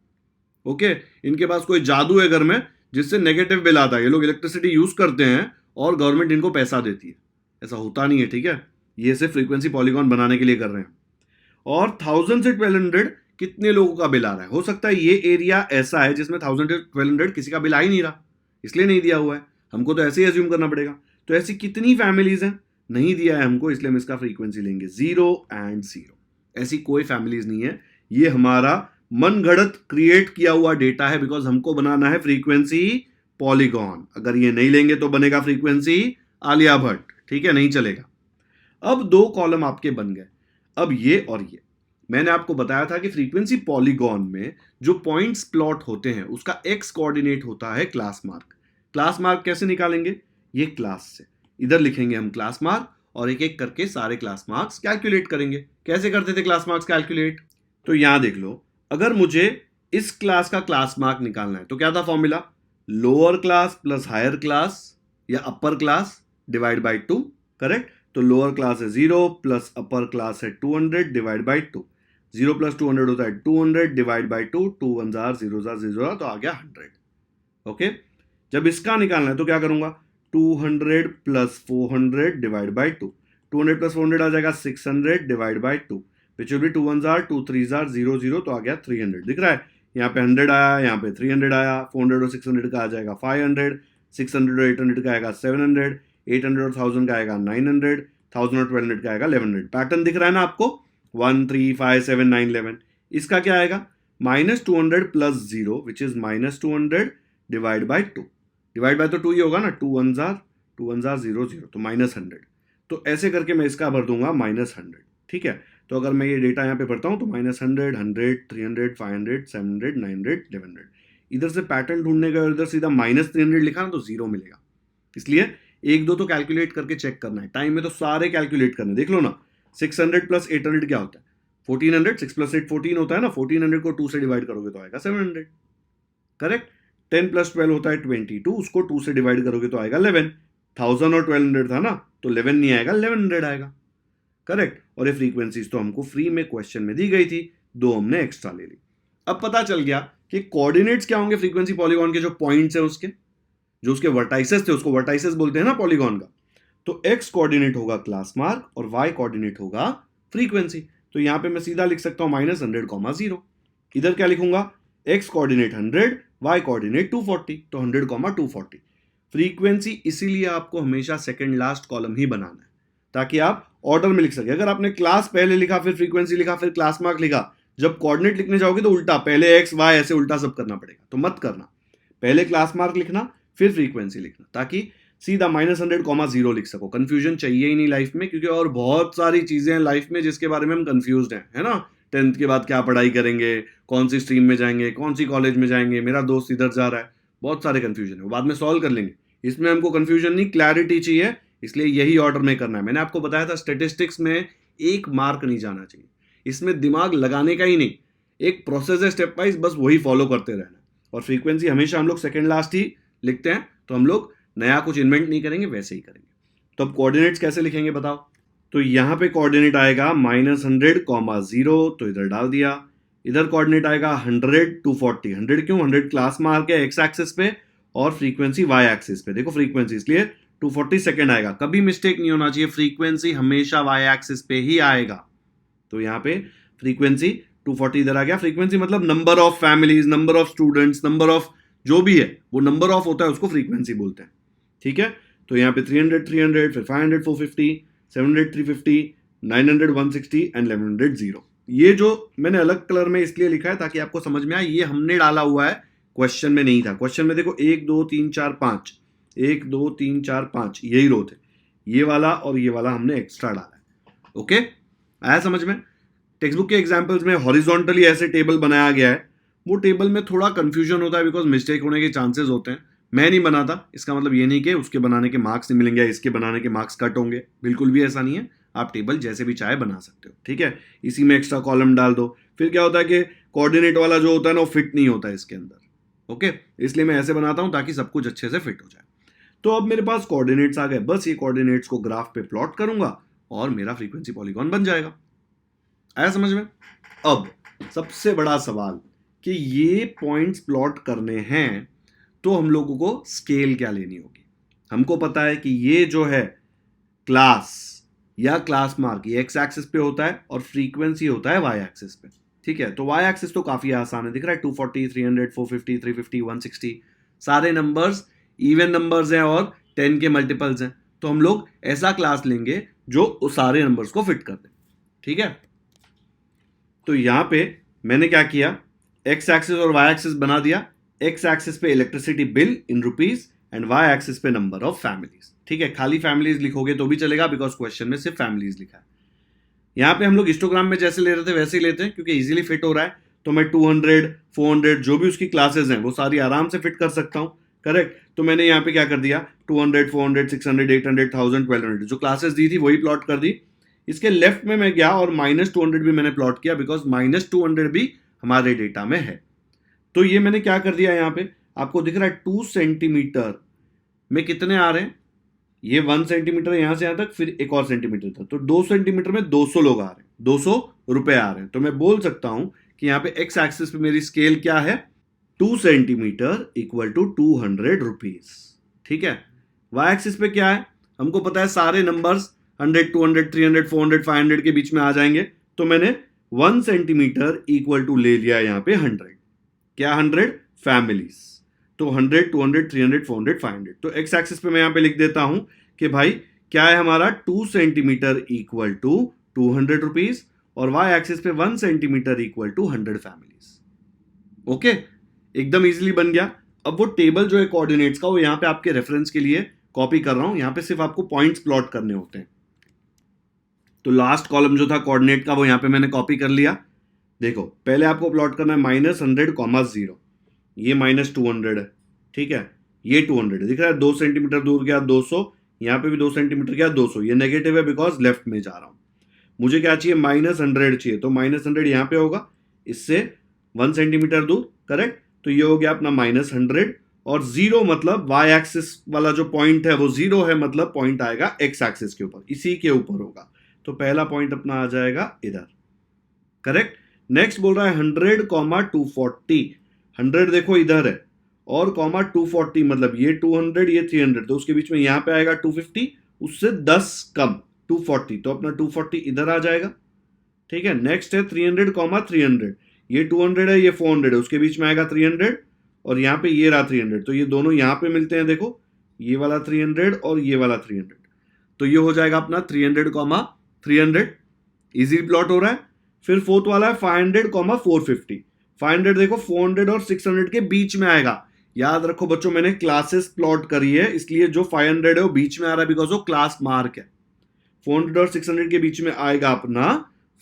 ओके, इनके पास कोई जादू है घर में जिससे नेगेटिव बिल आता है, ये लोग इलेक्ट्रिसिटी यूज करते हैं और गवर्नमेंट इनको पैसा देती है, ऐसा होता नहीं है, ठीक है। ये सिर्फ फ्रीक्वेंसी पॉलीगॉन बनाने के लिए कर रहे हैं। और 1000 से 1200 कितने लोगों का बिल आ रहा है, हो सकता है ये एरिया ऐसा है जिसमें 1000 से 1200 किसी का बिल आ ही नहीं रहा, इसलिए नहीं दिया हुआ है, हमको तो ऐसे ही अज्यूम करना पड़ेगा। तो ऐसी कितनी फैमिलीज हैं, नहीं दिया है हमको, इसलिए हम इसका फ्रीक्वेंसी लेंगे 0 एंड 0। ऐसी कोई फैमिलीज नहीं है, ये हमारा मन घड़त क्रिएट किया हुआ डेटा है, बिकॉज हमको बनाना है फ्रीक्वेंसी पॉलीगॉन। अगर ये नहीं लेंगे तो बनेगा फ्रीक्वेंसी आलिया भट्ट, ठीक है, नहीं चलेगा। अब दो कॉलम आपके बन गए, अब ये और ये। मैंने आपको बताया था कि फ्रीक्वेंसी पॉलीगॉन में जो पॉइंट्स प्लॉट होते हैं उसका एक्स कोऑर्डिनेट होता है क्लास मार्क। क्लास मार्क कैसे निकालेंगे, ये क्लास से इधर लिखेंगे हम क्लास मार्क, और एक एक करके सारे क्लास मार्क्स कैलकुलेट करेंगे। कैसे करते थे क्लास मार्क्स कैलकुलेट, तो यहां देख लो, अगर मुझे इस क्लास का क्लास मार्क निकालना है तो क्या था formula, lower class plus higher class या upper class divide by 2, correct. तो लोअर क्लास है 0 प्लस अपर क्लास है 200 डिवाइड बाई 2, 0 प्लस 200 होता है 200 डिवाइड बाई 2, 2 1 जार 0 जार 0 तो आ गया 100। ओके, जब इसका निकालना है तो क्या करूंगा, 200 प्लस 400 डिवाइड बाई 2, 200 प्लस 400 आ जाएगा 600 divide by 2, which will be 2 1 jar 2 3 jar 0 0, तो आ गया 300। दिख रहा है, यहाँ पे 100 आया, यहाँ पे 300 आया, 400 और 600 का आ जाएगा 500, 600 और 800 का आएगा 700, 800 और 1000 का आएगा 900, 1000 और 1200 का आएगा 1100। पैटर्न दिख रहा है ना आपको, 1 3 5 7 9 11। इसका क्या आएगा, -200 plus 0 which is -200 divide by 2, divide by तो 2 ही होगा ना, 2 1 जार 0 0, तो -100। तो ऐसे करके मैं इसका भर दूंगा -100, ठीक है। तो अगर मैं ये डेटा यहाँ पे भरता हूँ तो -100 100 300 500 700 900 1100, इधर से पैटर्न ढूंढने का, इधर सीधा -300 लिखा ना तो 0 मिलेगा। इसलिए एक दो तो कैलकुलेट करके चेक करना है, टाइम में तो सारे कैलकुलेट करने, देख लो ना। 600 प्लस 800 क्या होता है, 1400, 6 प्लस 8 14 होता है ना, 1400 को 2 से डिवाइड करोगे तो आएगा 700, करेक्ट। 10 प्लस 12 होता है 22, उसको 2 से डिवाइड करोगे तो आएगा 11। 1000 और 1200 था ना, तो 11 नहीं आएगा, 1100 आएगा, करेक्ट। और ये फ्रीक्वेंसीज तो हमको फ्री में क्वेश्चन में दी गई थी, दो हमने एक्स्ट्रा ले ली। अब पता चल गया कि कोऑर्डिनेट्स क्या होंगे फ्रीक्वेंसी पॉलीगॉन के, जो पॉइंट्स है उसके, जो उसके वर्टाइसेस थे, उसको वर्टाइसेस बोलते हैं ना पॉलीगॉन का। तो एक्स कोऑर्डिनेट होगा क्लास मार्क और वाई कोऑर्डिनेट होगा फ्रीक्वेंसी। तो यहां पे मैं सीधा लिख सकता हूं -100, 0। इधर क्या लिखूंगा, एक्स कोऑर्डिनेट 100, वाई कोऑर्डिनेट 240, तो 100, 240। फ्रीक्वेंसी इसीलिए आपको हमेशा सेकंड लास्ट कॉलम ही बनाना है, ताकि आप ऑर्डर में लिख सके। अगर आपने क्लास पहले लिखा, फिर फ्रीक्वेंसी लिखा, फिर क्लास मार्क लिखा, जब कोऑर्डिनेट लिखने जाओगे तो उल्टा, पहले एक्स वाई ऐसे उल्टा सब करना पड़ेगा, तो मत करना। पहले क्लास मार्क लिखना, फिर फ्रीक्वेंसी लिखना, ताकि सीधा -100, 0 लिख सको। कंफ्यूजन चाहिए ही नहीं लाइफ में, क्योंकि और बहुत सारी चीजें हैं लाइफ में जिसके बारे में हम कंफ्यूज्ड हैं, है ना। 10th के बाद क्या पढ़ाई करेंगे, कौन सी स्ट्रीम में जाएंगे, कौन सी कॉलेज में जाएंगे, मेरा दोस्त इधर जा रहा है, बहुत सारे कंफ्यूजन है, वो बाद में सॉल्व कर लेंगे। इसमें हमको कंफ्यूजन नहीं, क्लैरिटी चाहिए, इसलिए यही ऑर्डर में करना है। मैंने आपको बताया था स्टेटिस्टिक्स में एक मार्क नहीं जाना चाहिए, इसमें दिमाग लगाने का ही नहीं, एक प्रोसेस है स्टेप वाइज, बस वही फॉलो करते रहना। और फ्रीक्वेंसी हमेशा हम लोग सेकेंड लास्ट ही लिखते हैं, तो हम लोग नया कुछ इन्वेंट नहीं करेंगे, वैसे ही करेंगे। तो अब कोऑर्डिनेट्स कैसे लिखेंगे बताओ, तो यहां पे कोऑर्डिनेट आएगा -100, 0, तो इधर डाल दिया। इधर कोऑर्डिनेट आएगा 100, 240। 100 क्यों, 100 क्लास मार्क है एक्स एक्सिस पे और फ्रीक्वेंसी वाई एक्सिस पे, देखो फ्रीक्वेंसी, इसलिए 240 सेकेंड आएगा। कभी मिस्टेक नहीं होना चाहिए, फ्रीक्वेंसी हमेशा वाई एक्सिस पे ही आएगा। तो यहाँ पे फ्रीक्वेंसी 240 इधर आ गया। फ्रीक्वेंसी मतलब number of families, number of students, number of जो भी है, वो नंबर ऑफ होता है, उसको फ्रीक्वेंसी बोलते हैं, ठीक है। तो यहाँ पे 300, 300, फिर 500, 450, 700, 350, 900, 160 एंड 1100, 0। ये जो मैंने अलग कलर में इसलिए लिखा है ताकि आपको समझ में आए, ये हमने डाला हुआ है, क्वेश्चन में नहीं था। क्वेश्चन में देखो 1 2 3 4 5, 1 2 3 4 5 यही रो थे, ये वाला और ये वाला हमने एक्स्ट्रा डाला है। ओके, आया समझ में? टेक्स्ट बुक के एग्जाम्पल्स में हॉरिजॉन्टली ऐसे टेबल बनाया गया है, वो टेबल में थोड़ा कंफ्यूजन होता है बिकॉज मिस्टेक होने के चांसेस होते हैं। मैं नहीं बनाता, इसका मतलब ये नहीं कि उसके बनाने के मार्क्स नहीं मिलेंगे, इसके बनाने के मार्क्स कट होंगे, बिल्कुल भी ऐसा नहीं है। आप टेबल जैसे भी चाहे बना सकते हो, ठीक है। इसी में एक्स्ट्रा कॉलम डाल दो, फिर क्या होता है कि कोऑर्डिनेट वाला जो होता है ना वो फिट नहीं होता है इसके अंदर, ओके। इसलिए मैं ऐसे बनाता हूं ताकि सब कुछ अच्छे से फिट हो जाए। तो अब मेरे पास कोऑर्डिनेट्स आ गए, बस ये कोऑर्डिनेट्स को ग्राफ पे प्लॉट करूंगा और मेरा फ्रीक्वेंसी पॉलीगॉन बन जाएगा। आया समझ में? अब सबसे बड़ा सवाल कि ये पॉइंट्स प्लॉट करने हैं तो हम लोगों को स्केल क्या लेनी होगी। हमको पता है कि ये जो है क्लास या क्लास मार्क ये एक्स एक्सिस पे होता है और फ्रीक्वेंसी होता है वाई एक्सिस पे, ठीक है। तो वाई एक्सिस तो काफी आसान है, दिख रहा है 240, 300, 450, 350, 160, सारे नंबर्स इवन नंबर्स हैं और 10 के मल्टीपल्स हैं। तो हम लोग ऐसा क्लास लेंगे जो उस सारे नंबर्स को फिट कर दे, ठीक है। तो यहां पे मैंने क्या किया, एक्स एक्सिस और वाई एक्सिस बना दिया। एक्स एक्सिस पे electricity bill in rupees and Y axis पे नंबर ऑफ फैमिलीज, ठीक है। खाली फैमिलीज लिखोगे तो भी चलेगा बिकॉज क्वेश्चन में सिर्फ फैमिलीज लिखा है। यहां पे हम लोग हिस्टोग्राम में जैसे ले रहे थे वैसे ही लेते हैं क्योंकि इजीली फिट हो रहा है। तो मैं 200, 400 जो भी उसकी क्लासेस हैं वो सारी आराम से फिट कर सकता हूं, करेक्ट। तो मैंने यहाँ पे क्या कर दिया, 200, 400, 600, 800, 1000, 1200 जो क्लासेस दी थी वही प्लॉट कर दी। इसके लेफ्ट में मैं गया और -200 भी मैंने प्लॉट किया बिकॉज -200 भी हमारे डेटा में है। तो ये मैंने क्या कर दिया, यहाँ पे आपको दिख रहा है 2 सेंटीमीटर में कितने आ रहे हैं, ये 1 सेंटीमीटर यहां से यहां तक, फिर एक और सेंटीमीटर तक, तो 2 सेंटीमीटर में 200 लोग आ रहे हैं, 200 रुपए आ रहे हैं। तो मैं बोल सकता हूं कि यहाँ पे एक्स एक्सिस पे मेरी स्केल क्या है, 2 सेंटीमीटर इक्वल टू 200 रुपीज, ठीक है। वाई एक्सिस पे क्या है, हमको पता है सारे नंबर्स 100, 200, 300, 400, 500 के बीच में आ जाएंगे। तो मैंने 1 सेंटीमीटर इक्वल टू ले लिया यहाँ पे 100, क्या 100 फैमिलीज। तो 100, 200, 300, 400, 500। तो एक्स एक्सिस पे मैं यहाँ पे लिख देता हूं कि भाई क्या है हमारा 2 सेंटीमीटर इक्वल टू 200 रुपीज और वाई एक्सिस पे 1 centimetre equal to 100 families, okay. एकदम इजीली बन गया। अब वो टेबल जो है कोऑर्डिनेट्स का वो यहाँ पे आपके रेफरेंस के लिए कॉपी कर रहा हूं, यहाँ पे सिर्फ आपको पॉइंट्स प्लॉट करने होते हैं। तो लास्ट कॉलम जो था कोऑर्डिनेट का वो यहाँ पे मैंने कॉपी कर लिया। देखो पहले आपको प्लॉट करना है -100, 0, ये -200 है, ठीक है। ये 200 दिख रहा है, 2 सेंटीमीटर दूर गया 200, यहाँ पे भी 2 सेंटीमीटर गया 200, ये नेगेटिव है बिकॉज लेफ्ट में जा रहा हूं। मुझे क्या चाहिए, -100 चाहिए, तो -100 यहाँ पे होगा, इससे 1 सेंटीमीटर दूर, करेक्ट। तो ये हो गया अपना -100 और 0 मतलब वाई एक्सिस वाला जो पॉइंट है वो 0 है, मतलब पॉइंट आएगा एक्स एक्सिस के ऊपर, इसी के ऊपर होगा। तो पहला पॉइंट अपना आ जाएगा इधर, करेक्ट। नेक्स्ट बोल रहा है 100, 240, 100 देखो इधर है और कॉमा 240 मतलब ये 200 ये 300, तो उसके बीच में यहां पे आएगा 250, उससे 10 कम 240, तो अपना 240 इधर आ जाएगा, ठीक है। नेक्स्ट है 300, 300, ये 200 है ये 400 है, उसके बीच में आएगा 300 और यहाँ पे ये रहा 300, तो ये दोनों यहाँ पे मिलते हैं, देखो ये वाला 300 और ये वाला 300, तो ये हो जाएगा अपना 300, 300, इजी प्लॉट हो रहा है। फिर फोर्थ वाला है 500, 450, 500 देखो 400 और 600 के बीच में आएगा। याद रखो बच्चों मैंने क्लासेस प्लॉट करी है, इसलिए जो 500 है वो बीच में आ रहा है बिकॉज वो क्लास मार्क है। 400 और 600 के बीच में आएगा अपना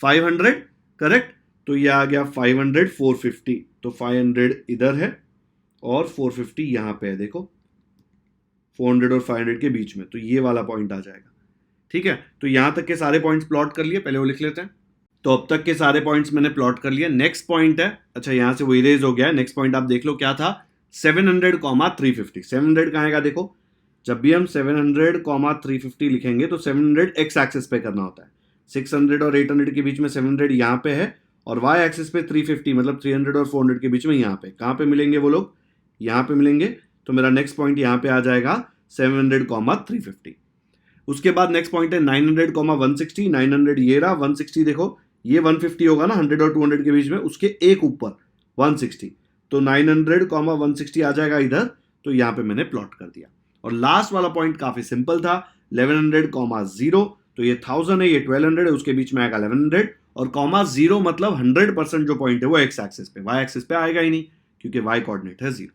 500, करेक्ट। तो ये आ गया 500, 450, तो 500 इधर है और 450 यहां पे है, देखो 400 और 500 के बीच में, तो ये वाला पॉइंट आ जाएगा, ठीक है। तो यहां तक के सारे पॉइंट्स प्लॉट कर लिए, पहले वो लिख लेते हैं। तो अब तक के सारे पॉइंट्स मैंने प्लॉट कर लिए। नेक्स्ट पॉइंट है, अच्छा यहां से वो इरेज हो गया है। नेक्स्ट पॉइंट आप देख लो क्या था, 700, 350। 700 कहाँ आएगा, देखो जब भी हम 700, 350 लिखेंगे तो 700 एक्स एक्सिस पे करना होता है। 600 और 800 के बीच में 700 यहाँ पे है और वाई एक्सिस पे 350 मतलब 300 और 400 के बीच में यहाँ पे। कहाँ पे मिलेंगे वो लोग, यहाँ पे मिलेंगे। तो मेरा नेक्स्ट पॉइंट यहाँ पे आ जाएगा 700, 350। उसके बाद नेक्स्ट पॉइंट है 900, 160। 900 ये रहा, 160 देखो ये 150 होगा ना 100 और 200 के बीच में, उसके एक ऊपर 160, तो 900, 160 आ जाएगा इधर। तो यहां पे मैंने प्लॉट कर दिया। और लास्ट वाला पॉइंट काफी सिंपल था, 1100, 0, तो ये 1000 है ये 1200 है, उसके बीच में आएगा 1100 और कॉमा 0 मतलब 100% जो पॉइंट है वो एक्स एक्सिस पे, वाई एक्सिस पे आएगा ही नहीं क्योंकि वाई कोऑर्डिनेट है 0।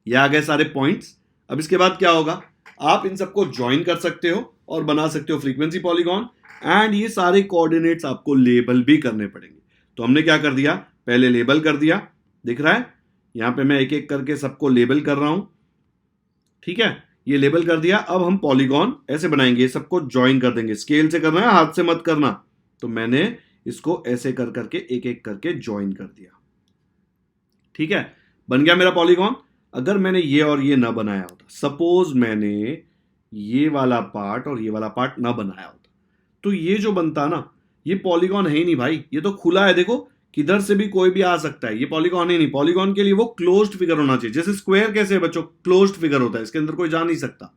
ये आ गए सारे पॉइंट्स। अब इसके बाद क्या होगा, आप इन सबको ज्वाइन कर सकते हो और बना सकते हो फ्रीक्वेंसी पॉलीगॉन, एंड ये सारे कोऑर्डिनेट्स आपको लेबल भी करने पड़ेंगे। तो हमने क्या कर दिया, पहले लेबल कर दिया, दिख रहा है यहां पे मैं एक एक करके सबको लेबल कर रहा हूं, ठीक है, ये लेबल कर दिया। अब हम पॉलीगॉन ऐसे बनाएंगे, सबको ज्वाइन कर देंगे, स्केल से करना है, हाथ से मत करना। तो मैंने इसको ऐसे कर करके एक एक करके ज्वाइन कर दिया, ठीक है, बन गया मेरा पॉलीगॉन। अगर मैंने ये और ये ना बनाया होता, सपोज मैंने ये वाला पार्ट और ये वाला पार्ट ना बनाया होता, तो ये जो बनता ना, ये पॉलीगॉन है ही नहीं भाई, ये तो खुला है, देखो किधर से भी कोई भी आ सकता है, ये पॉलीगॉन ही नहीं। पॉलीगॉन के लिए वो क्लोज्ड फिगर होना चाहिए, जैसे स्क्वायर कैसे है बच्चों, क्लोज्ड फिगर होता है, इसके अंदर कोई जा नहीं सकता।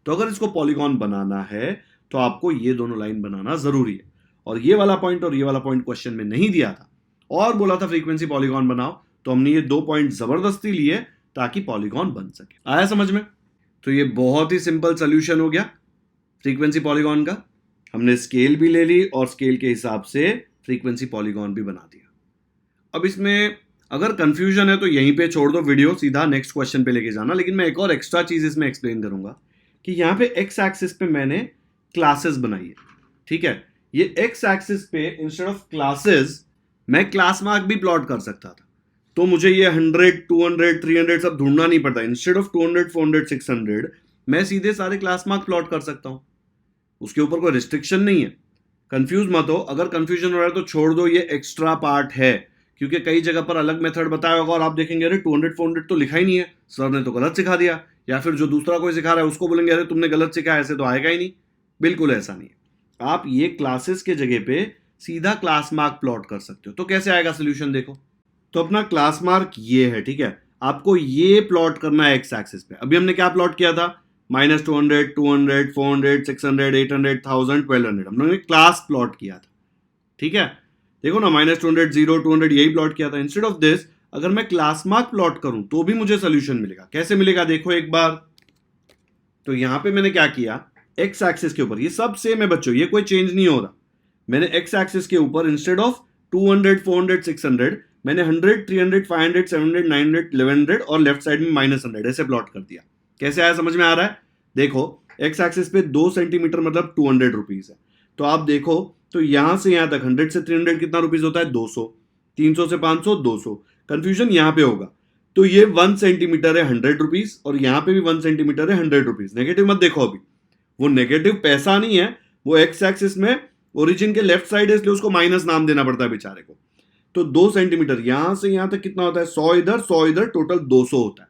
तो अगर इसको पॉलीगॉन बनाना है तो आपको ये दोनों लाइन बनाना जरूरी है, और ये वाला पॉइंट और ये वाला पॉइंट क्वेश्चन में नहीं दिया था और बोला था फ्रीक्वेंसी पॉलीगॉन बनाओ, तो हमने ये 2 पॉइंट जबरदस्ती लिए ताकि पॉलीगॉन बन सके। आया समझ में? तो ये बहुत ही सिंपल सोल्यूशन हो गया फ्रीक्वेंसी पॉलीगॉन का। हमने स्केल भी ले ली और स्केल के हिसाब से फ्रीक्वेंसी पॉलीगॉन भी बना दिया। अब इसमें अगर कंफ्यूजन है तो यहीं पे छोड़ दो वीडियो, सीधा नेक्स्ट क्वेश्चन पे लेके जाना। लेकिन मैं एक और एक्स्ट्रा चीज इसमें एक्सप्लेन करूंगा कि यहाँ पे एक्स एक्सिस पे मैंने क्लासेस बनाई है, ठीक है। ये एक्स एक्सिस पे इंस्टेड ऑफ क्लासेस मैं क्लास मार्क भी प्लॉट कर सकता था, तो मुझे ये 100, 200, 300 सब ढूंढना नहीं पड़ता। इंस्टेड ऑफ 200, 400, 600 मैं सीधे सारे क्लास मार्क प्लॉट कर सकता हूं, उसके ऊपर कोई रिस्ट्रिक्शन नहीं है। कंफ्यूज मत हो, अगर कंफ्यूजन हो रहा है तो छोड़ दो, ये एक्स्ट्रा पार्ट है, क्योंकि कई जगह पर अलग मेथड बताया होगा और आप देखेंगे अरे 200, 400 तो लिखा ही नहीं है, सर ने तो गलत सिखा दिया, या फिर जो दूसरा कोई सिखा रहा है उसको बोलेंगे अरे तुमने गलत सिखाया, ऐसे तो आएगा ही नहीं। बिल्कुल ऐसा नहीं है, आप ये क्लासेस के जगह पे सीधा क्लास मार्क प्लॉट कर सकते हो। तो कैसे आएगा सोल्यूशन देखो, तो अपना क्लास मार्क ये है, ठीक है, आपको ये प्लॉट करना है एक्स एक्सिस पे। अभी हमने क्या प्लॉट किया था, -200, 200, 400, 600, 800, 1000, 1200 हमने क्लास प्लॉट किया था, ठीक है। देखो ना, -200, 0, 200 यही प्लॉट किया था। इंस्टेड ऑफ दिस अगर मैं क्लास मार्क प्लॉट करूं तो भी मुझे सोल्यूशन मिलेगा। कैसे मिलेगा देखो एक बार, तो यहां पे मैंने क्या किया, एक्स एक्सिस के ऊपर ये सब सेम है बच्चों, ये कोई चेंज नहीं हो रहा। मैंने एक्स एक्सिस के ऊपर इंस्टेड ऑफ 200, 400, 600 मैंने 100, 300, 500, 700, 900, 1100 और लेफ्ट साइड में -100 ऐसे प्लॉट कर दिया। कैसे आया समझ में आ रहा है? देखो एक्स एक्सिस पे 2 सेंटीमीटर मतलब 200 रुपीज है, तो आप देखो तो यहां से यहां तक 100 से 300 कितना रुपीज होता है, 200, 300 से 500, 200। कंफ्यूजन यहां पे होगा, तो ये 1 सेंटीमीटर है 100 रुपीज, और यहां पे भी 1 सेंटीमीटर है 100 रुपीज। नेगेटिव मत देखो, अभी वो नेगेटिव पैसा नहीं है, वो एक्स एक्सिस में ओरिजिन के लेफ्ट साइड है, इसलिए उसको माइनस नाम देना पड़ता है बेचारे को। तो 2 सेंटीमीटर यहां से यहां तक कितना होता है, 100 इधर 100 इधर, टोटल 200 होता है।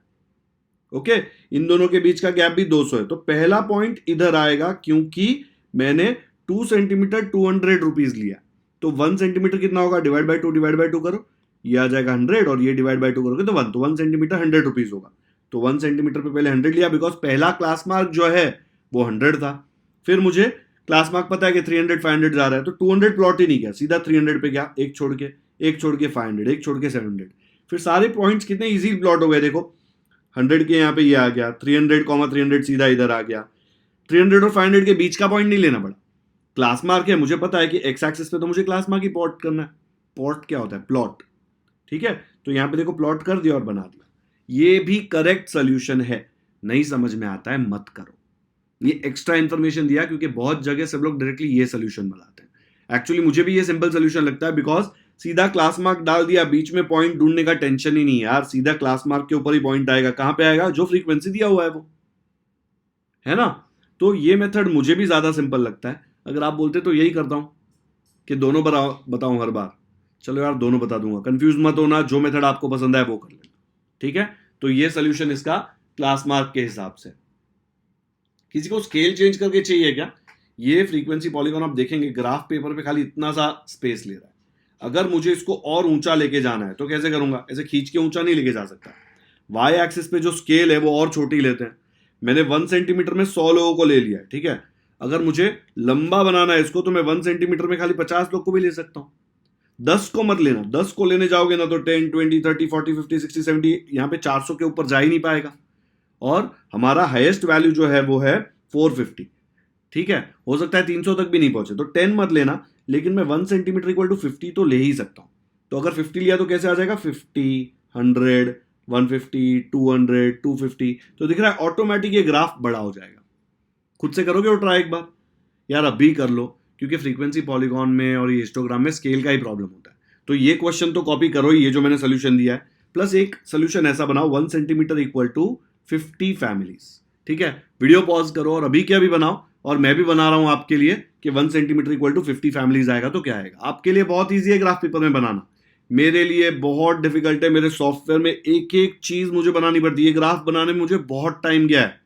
ओके, इन दोनों के बीच का गैप भी 200 है, तो पहला पॉइंट इधर आएगा क्योंकि मैंने 2 सेंटीमीटर 200 रुपीज लिया। तो 1 सेंटीमीटर कितना होगा, डिवाइड बाय 2 करो, ये आ जाएगा 100 और ये डिवाइड बाय 2 करोगे तो 1, तो 1 सेंटीमीटर 100 रुपीज होगा। तो 1 सेंटीमीटर पे पहले 100 लिया, बिकॉज पहला क्लास मार्क जो है वो 100 था। फिर मुझे क्लास मार्क पता है कि 300, 500 जा रहा है, तो 200 प्लॉट ही नहीं किया, सीधा 300 पे गया, एक छोड़ के 500, एक छोड़ के 700। फिर सारे पॉइंट्स कितने इजी प्लॉट हो गए, देखो 100 के यहाँ पे ये आ गया, 300, 300 सीधा इधर आ गया। 300 और 500 के बीच का पॉइंट नहीं लेना पड़ा, क्लास मार्क है, मुझे पता है कि एक्स एक्सिस पे तो मुझे क्लास मार्क ही प्लॉट करना है। प्लॉट क्या होता है, प्लॉट, ठीक है। तो यहाँ पे देखो प्लॉट कर दिया और बना दिया, ये भी करेक्ट सोल्यूशन है। नहीं समझ में आता है मत करो, ये एक्स्ट्रा इंफॉर्मेशन दिया क्योंकि बहुत जगह सब लोग डायरेक्टली ये सोल्यूशन बनाते हैं। एक्चुअली मुझे भी ये सिंपल सोल्यूशन लगता है, बिकॉज सीधा क्लास मार्क डाल दिया, बीच में पॉइंट ढूंढने का टेंशन ही नहीं है यार, सीधा क्लास मार्क के ऊपर ही पॉइंट आएगा। कहां पे आएगा, जो फ्रीक्वेंसी दिया हुआ है वो, है ना। तो ये मेथड मुझे भी ज्यादा सिंपल लगता है। अगर आप बोलते तो यही करता हूं कि दोनों बताऊं हर बार। चलो यार दोनों बता दूंगा, कंफ्यूज मत होना, जो मेथड आपको पसंद है वो कर लेना, ठीक है। तो ये सोल्यूशन इसका क्लास मार्क के हिसाब से। किसी को स्केल चेंज करके चाहिए क्या, ये फ्रीक्वेंसी पॉलीगॉन आप देखेंगे ग्राफ पेपर पे खाली इतना सा स्पेस ले रहा है। अगर मुझे इसको और ऊंचा लेके जाना है तो कैसे करूंगा, ऐसे खींच के ऊंचा नहीं लेके जा सकता। वाई एक्सिस पे जो स्केल है वो और छोटी लेते हैं। मैंने 1 सेंटीमीटर में 100 लोगों को ले लिया है, ठीक है। अगर मुझे लंबा बनाना है इसको तो मैं 1 सेंटीमीटर में खाली 50 लोग को भी ले सकता हूं। 10 को मत लेना, 10 को लेने जाओगे ना तो 10, 20, 30, 40, 50, 60, 70 यहाँ पे 400 के ऊपर जा ही नहीं पाएगा। और हमारा हाईएस्ट वैल्यू जो है वो है 450, ठीक है। हो सकता है 300 तक भी नहीं पहुंचे, तो 10 मत लेना, लेकिन मैं 1 सेंटीमीटर इक्वल टू 50 तो ले ही सकता हूं। तो अगर 50 लिया तो कैसे आ जाएगा, 50, 100, 150, 200, 250, तो दिख रहा है ऑटोमेटिक ये ग्राफ बड़ा हो जाएगा। खुद से करोगे वो ट्राई एक बार? यार अभी कर लो, क्योंकि फ्रीक्वेंसी पॉलीगॉन में और ये हिस्टोग्राम में स्केल का ही प्रॉब्लम होता है। तो ये क्वेश्चन तो कॉपी करो ही, ये जो मैंने सोल्यूशन दिया है, प्लस एक सोल्यूशन ऐसा बनाओ 1 सेंटीमीटर इक्वल टू 50 फैमिलीज। ठीक है, वीडियो पॉज करो और अभी के अभी बनाओ, और मैं भी बना रहा हूं आपके लिए कि 1 सेंटीमीटर इक्वल टू 50 फैमिलीज आएगा तो क्या आएगा। आपके लिए बहुत ईजी है ग्राफ पेपर में बनाना, मेरे लिए बहुत डिफिकल्ट है। मेरे सॉफ्टवेयर में एक एक चीज मुझे बनानी पड़ती है। ग्राफ बनाने में मुझे बहुत टाइम गया है,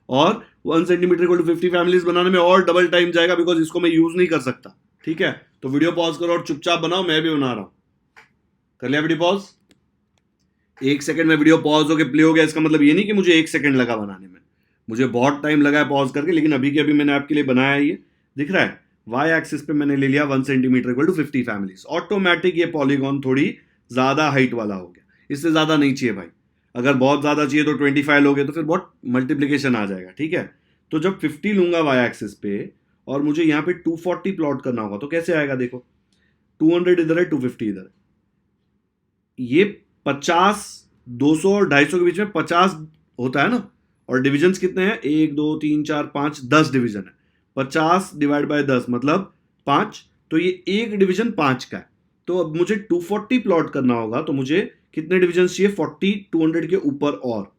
और 1 सेंटीमीटर इक्वल टू 50 फैमिलीज बनाने में और डबल टाइम जाएगा, बिकॉज इसको मैं यूज नहीं कर सकता। ठीक है, तो वीडियो पॉज करो और चुपचाप बनाओ, मैं भी बना रहा हूं। कर लिया वीडियो पॉज? 1 सेकंड में वीडियो पॉज होकर प्ले हो गया, इसका मतलब ये नहीं कि मुझे 1 सेकंड लगा बनाने में, मुझे बहुत टाइम लगा है पॉज करके, लेकिन अभी के अभी मैंने आपके लिए बनाया है। ये दिख रहा है, वाई एक्सिस पे मैंने ले लिया 1 centimetre equal to 50 families. Automatic ये पॉलीगॉन थोड़ी ज्यादा हाइट वाला हो गया, इससे ज्यादा नहीं चाहिए भाई। अगर बहुत ज्यादा चाहिए तो 25 लोगे तो फिर बहुत मल्टीप्लीकेशन आ जाएगा। ठीक है, तो जब 50 लूंगा वाई एक्सिस पे और मुझे यहाँ पे 240 प्लॉट करना होगा तो कैसे आएगा? देखो 200 इधर है, 250 इधर है, ये 50, 200 और 250 के बीच में 50 होता है ना, और डिविजन कितने हैं? 1 2 3 4 5 10 डिवीजन है। 50 डिवाइड बाय 10 मतलब 5, तो ये एक डिवीजन 5 का है। तो अब मुझे 240 प्लॉट करना होगा, तो मुझे कितने डिविजन चाहिए? 40 200 के ऊपर, और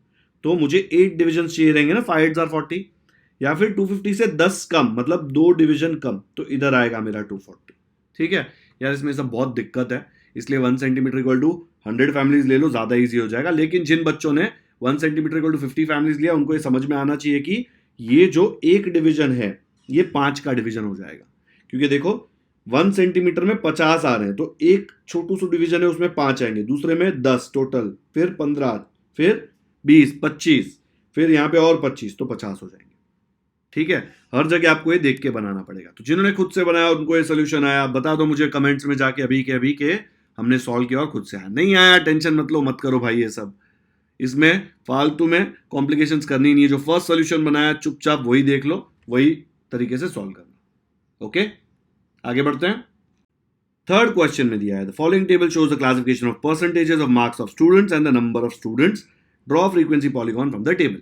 तो मुझे 8 डिविजन चाहिए रहेंगे ना, 5 8 40, या फिर 250 से 10 कम मतलब 2 डिवीजन कम, तो इधर आएगा मेरा 240। ठीक है यार, इसमें सब बहुत दिक्कत है, इसलिए 1 सेंटीमीटर इक्वल टू 100 फैमिलीज ले लो, ज्यादा इजी हो जाएगा। लेकिन जिन बच्चों ने 1 सेंटीमीटर इक्वल टू 50 फैमिलीज लिया, उनको ये समझ में आना चाहिए कि ये जो एक डिवीजन है ये 5 का डिवीजन हो जाएगा, क्योंकि देखो 1 सेंटीमीटर में 50 आ रहे हैं, तो एक छोटू सा डिवीजन है उसमें 5 आएंगे, दूसरे में 10 टोटल, फिर 15, फिर 20 25, फिर यहाँ पे और 25, तो 50 हो जाएंगे। ठीक है, हर जगह आपको ये देख के बनाना पड़ेगा। तो जिन्होंने खुद से बनाया उनको ये सोल्यूशन आया, बता दो मुझे कमेंट्स में जाके अभी के हमने सॉल्व किया और खुद से आया। नहीं आया टेंशन मत लो, मत करो भाई ये सब, इसमें फालतू में कॉम्प्लिकेशंस करनी नहीं है। जो फर्स्ट सोल्यूशन बनाया चुपचाप वही देख लो, वही तरीके से सॉल्व करना। ओके, आगे बढ़ते हैं। थर्ड क्वेश्चन में दिया है, the following table shows the classification of percentages of marks of students and the number of students, draw frequency polygon from the table.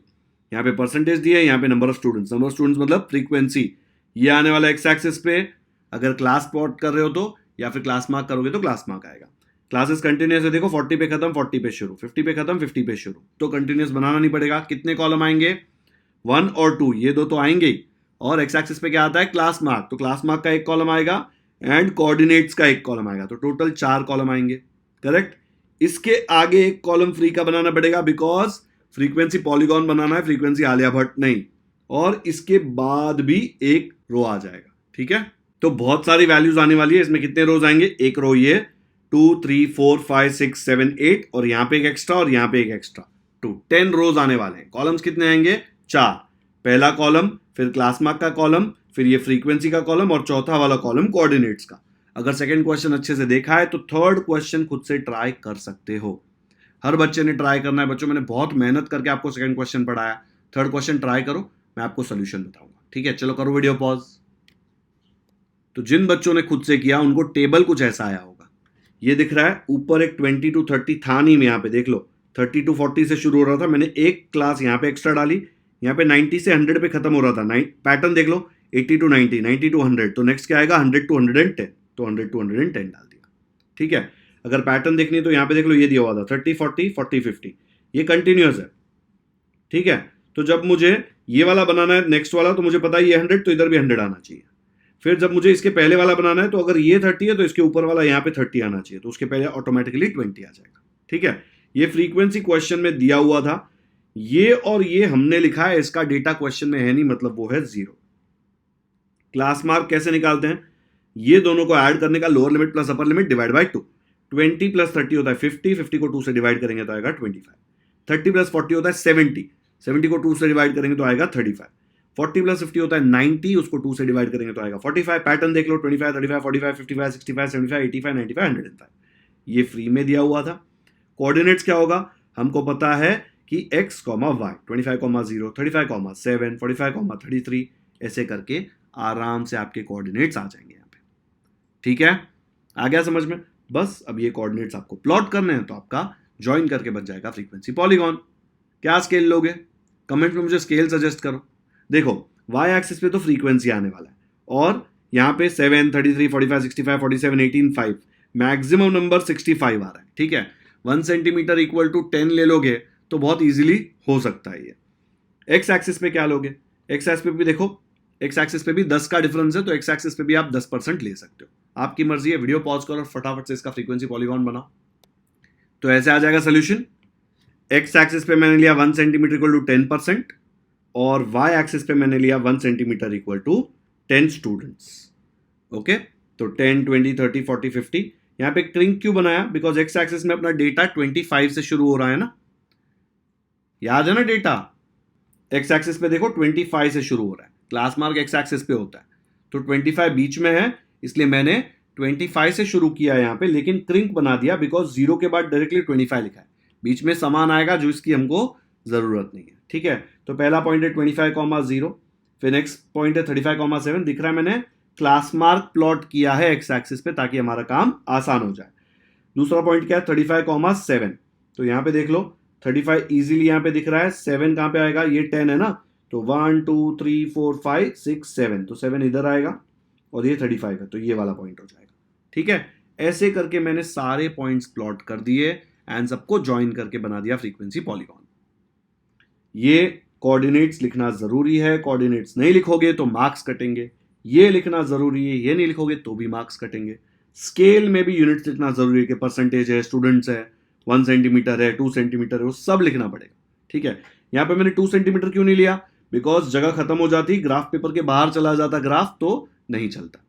यहाँ पे परसेंटेज दिया है, यहाँ पे number of students, number of students मतलब फ्रीक्वेंसी। ये आने वाला एक्स एक्सिस पे, अगर क्लास प्लॉट कर रहे हो तो, या फिर क्लास मार्क करोगे तो क्लास मार्क आएगा। क्लासेस कंटिन्यूस है, देखो 40 पे खत्म 40 पे शुरू, 50 पे खत्म 50 पे शुरू, तो कंटिन्यूस बनाना नहीं पड़ेगा। कितने कॉलम आएंगे? 1 और 2, ये दो तो आएंगे ही। और एक्स एक्सिस पे क्या आता है? क्लास मार्क, तो क्लास मार्क का एक कॉलम आएगा एंड कोऑर्डिनेट्स का एक कॉलम आएगा, तो टोटल 4 कॉलम आएंगे। करेक्ट, इसके आगे एक कॉलम फ्री का बनाना पड़ेगा, बिकॉज फ्रीक्वेंसी पॉलीगॉन बनाना है, फ्रीक्वेंसी आलिया भट्ट नहीं। और इसके बाद भी एक रो आ जाएगा। ठीक है, तो बहुत सारी वैल्यूज आने वाली है। इसमें कितने रोज आएंगे? एक रो ये 2 3 4 5 6 7 8, और यहां पे एक एक्स्ट्रा और यहां पे एक एक्स्ट्रा, 2 10 रोज आने वाले हैं। कॉलम्स कितने आएंगे? 4। पहला कॉलम, फिर क्लास मार्क का कॉलम, फिर ये फ्रीक्वेंसी का कॉलम, और चौथा वाला कॉलम कोऑर्डिनेट्स का। अगर सेकंड क्वेश्चन अच्छे से देखा है तो थर्ड क्वेश्चन खुद से ट्राई कर सकते हो। हर बच्चे ने ट्राई करना है। बच्चों, मैंने बहुत मेहनत करके आपको सेकंड क्वेश्चन पढ़ाया, थर्ड क्वेश्चन ट्राई करो, मैं आपको सोल्यूशन बताऊंगा। ठीक है, चलो करो वीडियो पॉज। तो जिन बच्चों ने खुद से किया उनको टेबल कुछ ऐसा आया होगा, ये दिख रहा है ऊपर एक 20 to 30 था नहीं, में यहाँ पे देख लो 30 to 40 से शुरू हो रहा था, मैंने एक क्लास यहाँ पे एक्स्ट्रा डाली, यहाँ पे 90 से 100 पे खत्म हो रहा था। पैटर्न देख लो 80 to 90, 90 to 100, तो नेक्स्ट क्या आएगा? 100 to 110, तो 100 to 110 डाल दिया। ठीक है, अगर पैटर्न देखनी है तो यहाँ पे देख लो, ये दिया हुआ था 30 40 40 50, ये कंटिन्यूअस है। ठीक है, तो जब मुझे ये वाला बनाना है नेक्स्ट वाला, तो मुझे पता है ये 100, तो इधर भी 100 आना चाहिए। फिर जब मुझे इसके पहले वाला बनाना है, तो अगर ये 30 है तो इसके ऊपर वाला यहाँ पे 30 आना चाहिए, तो उसके पहले ऑटोमेटिकली 20 आ जाएगा। ठीक है, ये फ्रीक्वेंसी क्वेश्चन में दिया हुआ था, ये और ये हमने लिखा है, इसका डेटा क्वेश्चन में है नहीं, मतलब वो है 0। क्लास मार्क कैसे निकालते हैं? ये दोनों को ऐड करने का, lower limit plus upper limit divide by 2। 20 plus 30 होता है 50, 50 को 2 से डिवाइड करेंगे तो आएगा 25। 30 प्लस 40 होता है 70, 70 को 2 से डिवाइड करेंगे तो आएगा 35। 40 प्लस 50 होता है 90, उसको 2 से डिवाइड करेंगे तो आएगा 45। पैटर्न देख लो 25 35 45 55 65 75 85 95 105, ये फ्री में दिया हुआ था। कोऑर्डिनेट्स क्या होगा? हमको पता है कि x, y, 25, 0, 35, 7, 45, 33, ऐसे करके आराम से आपके कोऑर्डिनेट्स आ जाएंगे यहाँ पे। ठीक है, आ गया समझ में? बस अब ये कोऑर्डिनेट्स आपको प्लॉट करने हैं, तो आपका ज्वाइन करके बच जाएगा फ्रीक्वेंसी पॉलीगॉन। क्या स्केल लोगे? कमेंट में मुझे स्केल सजेस्ट करो। देखो, वाई एक्सिस पे तो फ्रीक्वेंसी आने वाला है, और यहाँ पे 7, 33, 45, 65, 47, 18, 5, मैक्सिमम नंबर 65 आ रहा है, ठीक है। 1 सेंटीमीटर इक्वल टू 10 ले लोगे तो बहुत इजीली हो सकता है ये। एक्स एक्सिस पे क्या लोगे, एक्स एक्सिस पे भी देखो, एक्स एक्सिस पे भी 10 का डिफरेंस है, तो एक्स एक्सिस पे भी आप 10% ले सकते हो, आपकी मर्जी है। वीडियो पॉज करो और फटाफट से इसका फ्रीक्वेंसी पॉलीगॉन बनाओ। तो ऐसे आ जाएगा सोल्यूशन। एक्स एक्सिस पे मैंने लिया 1 सेंटीमीटर इक्वल टू 10%, और वाई एक्सिस पे मैंने लिया 1 centimetre equal to 10 students. Okay, तो 10, 20, 30, 40, 50। यहां पे क्रिंक क्यों बनाया, बिकॉज एक्स एक्सिस में अपना डेटा 25 से शुरू हो रहा है ना, याद है ना डेटा। एक्स एक्सिस पे देखो 25 से शुरू हो रहा है, क्लास मार्क एक्स एक्सिस पे होता है, तो 25 बीच में है, इसलिए मैंने 25 से शुरू किया यहां पे, लेकिन क्रिंक बना दिया बिकॉज 0 के बाद डायरेक्टली 25 लिखा है, बीच में समान आएगा जो इसकी हमको जरूरत नहीं है, ठीक है। तो पहला पॉइंट है 25,0, फिर नेक्स्ट पॉइंट है 35,7। दिख रहा है मैंने क्लास मार्क प्लॉट किया है एक्स एक्सिस पे ताकि हमारा काम आसान हो जाए। दूसरा पॉइंट क्या है 35,7, तो यहां पे देख लो 35 इजीली यहां पे दिख रहा है, 7 कहां पे आएगा, ये 10 है ना, तो 1 2 3 4 5 6 7, तो 7 इधर आएगा, और ये 35 है, तो ये वाला पॉइंट हो जाएगा, ठीक है। ऐसे करके मैंने सारे पॉइंट्स प्लॉट कर दिए एंड सबको ज्वाइन करके बना दिया फ्रीक्वेंसी पॉलीगॉन। ये कोऑर्डिनेट्स लिखना जरूरी है, कोऑर्डिनेट्स नहीं लिखोगे तो मार्क्स कटेंगे, ये लिखना जरूरी है, ये नहीं लिखोगे तो भी मार्क्स कटेंगे। स्केल में भी यूनिट्स लिखना जरूरी है कि परसेंटेज है, स्टूडेंट्स है, 1 सेंटीमीटर है, 2 सेंटीमीटर है, वो सब लिखना पड़ेगा, ठीक है। यहां पे मैंने 2 सेंटीमीटर क्यों नहीं लिया, बिकॉज जगह खत्म हो जाती, ग्राफ पेपर के बाहर चला जाता ग्राफ, तो नहीं चलता।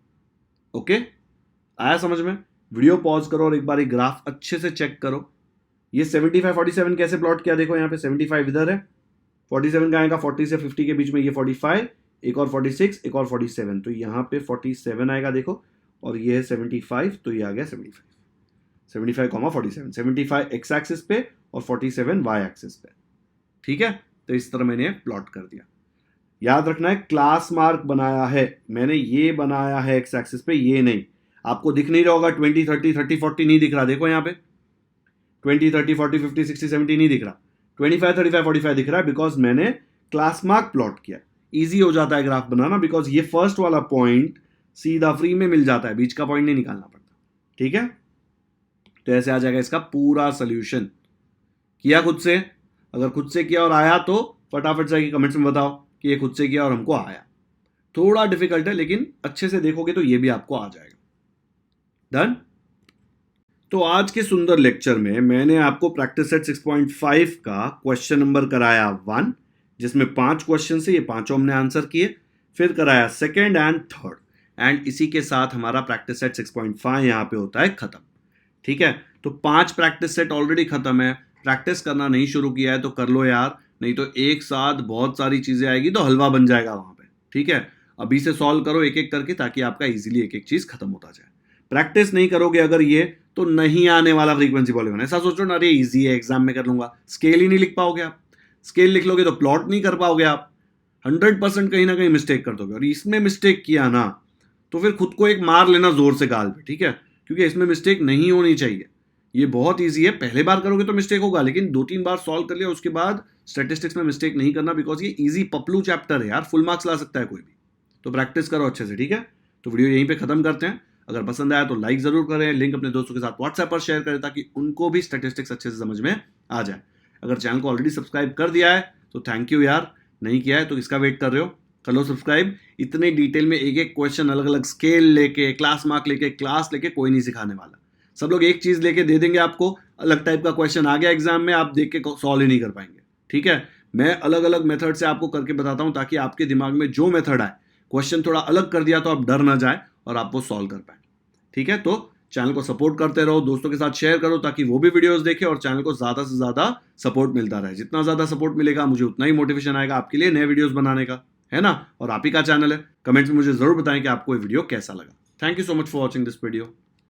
ओके, आया समझ में। वीडियो पॉज करो और एक बार ग्राफ अच्छे से चेक करो। ये 75 47 कैसे प्लॉट किया, देखो यहाँ पे 75 इधर है, 47 का आएगा 40 से 50 के बीच में, ये 45, एक और 46, एक और 47, तो यहाँ पे 47 आएगा देखो, और ये है 75, तो ये आ गया 75, 47, 75 एक्स एक्सिस पे और 47 वाई एक्सिस पे, ठीक है। तो इस तरह मैंने प्लॉट कर दिया। याद रखना है क्लास मार्क बनाया है मैंने, ये बनाया है एक्स एक्सिस पे, ये नहीं। आपको दिख नहीं रहा होगा 20 30 30 40 नहीं दिख रहा, देखो यहाँ पे 20 30 40 50 60 70 नहीं दिख रहा, 25 35 45 दिख रहा है, बिकॉज मैंने क्लास मार्क प्लॉट किया। इजी हो जाता है ग्राफ बनाना, बिकॉज ये फर्स्ट वाला पॉइंट सीधा फ्री में मिल जाता है, बीच का पॉइंट नहीं निकालना पड़ता, ठीक है। तो ऐसे आ जाएगा इसका पूरा सोल्यूशन। किया खुद से, अगर खुद से किया और आया तो फटाफट से कमेंट्स में बताओ कि ये खुद से किया और हमको आया। थोड़ा डिफिकल्ट है, लेकिन अच्छे से देखोगे तो ये भी आपको आ जाएगा। डन। तो आज के सुंदर लेक्चर में मैंने आपको प्रैक्टिस सेट 6.5 का क्वेश्चन नंबर कराया 1, जिसमें 5 क्वेश्चन से ये पांचों हमने आंसर किए, फिर कराया सेकेंड एंड थर्ड, एंड इसी के साथ हमारा प्रैक्टिस सेट 6.5 यहाँ पे होता है खत्म, ठीक है। तो 5 प्रैक्टिस सेट ऑलरेडी खत्म है, प्रैक्टिस करना नहीं शुरू किया है तो कर लो यार, नहीं तो एक साथ बहुत सारी चीजें आएगी तो हलवा बन जाएगा वहां पे, ठीक है। अभी से सॉल्व करो एक एक करके, ताकि आपका इजीली एक एक चीज खत्म होता जाए। प्रैक्टिस नहीं करोगे अगर ये, तो नहीं आने वाला फ्रीक्वेंसी पॉलीगॉन। ऐसा सोचो ना, अरे इजी है, एग्जाम में कर लूंगा, स्केल ही नहीं लिख पाओगे आप। स्केल लिख लोगे तो प्लॉट नहीं कर पाओगे आप, 100% कहीं ना कहीं मिस्टेक कर दोगे, और इसमें मिस्टेक किया ना तो फिर खुद को एक मार लेना जोर से गाल पे, ठीक है, क्योंकि इसमें मिस्टेक नहीं होनी चाहिए। ये बहुत ईजी है, पहले बार करोगे तो मिस्टेक होगा, लेकिन 2-3 बार सॉल्व कर लिया उसके बाद स्टैटिस्टिक्स में मिस्टेक नहीं करना, बिकॉज ये इजी पपलू चैप्टर है यार, फुल मार्क्स ला सकता है कोई भी। तो प्रैक्टिस करो अच्छे से, ठीक है। तो वीडियो यहीं पे खत्म करते हैं। अगर पसंद आया तो लाइक जरूर करें, लिंक अपने दोस्तों के साथ व्हाट्सएप पर शेयर करें ताकि उनको भी स्टैटिस्टिक्स अच्छे से समझ में आ जाए। अगर चैनल को ऑलरेडी सब्सक्राइब कर दिया है तो थैंक यू यार, नहीं किया है तो किसका वेट कर रहे हो, कर लो सब्सक्राइब। इतने डिटेल में एक एक क्वेश्चन अलग अलग स्केल लेके, क्लास मार्क लेके, क्लास लेके कोई नहीं सिखाने वाला। सब लोग एक चीज लेके दे देंगे आपको, अलग टाइप का क्वेश्चन आ गया एग्जाम में, आप देख के सॉल्व ही नहीं कर पाएंगे, ठीक है। मैं अलग अलग मेथड से आपको करके बताता हूं ताकि आपके दिमाग में जो मेथड आए, क्वेश्चन थोड़ा अलग कर दिया तो आप डर ना जाए और आप वो सॉल्व कर पाए, ठीक है। तो चैनल को सपोर्ट करते रहो, दोस्तों के साथ शेयर करो ताकि वो भी वीडियोस देखें और चैनल को ज्यादा से ज्यादा सपोर्ट मिलता रहे। जितना ज्यादा सपोर्ट मिलेगा मुझे उतना ही मोटिवेशन आएगा आपके लिए नए वीडियोस बनाने का, है ना। और आप ही का चैनल है, कमेंट्स में मुझे जरूर बताएं कि आपको ये वीडियो कैसा लगा। Thank you so much for watching this video.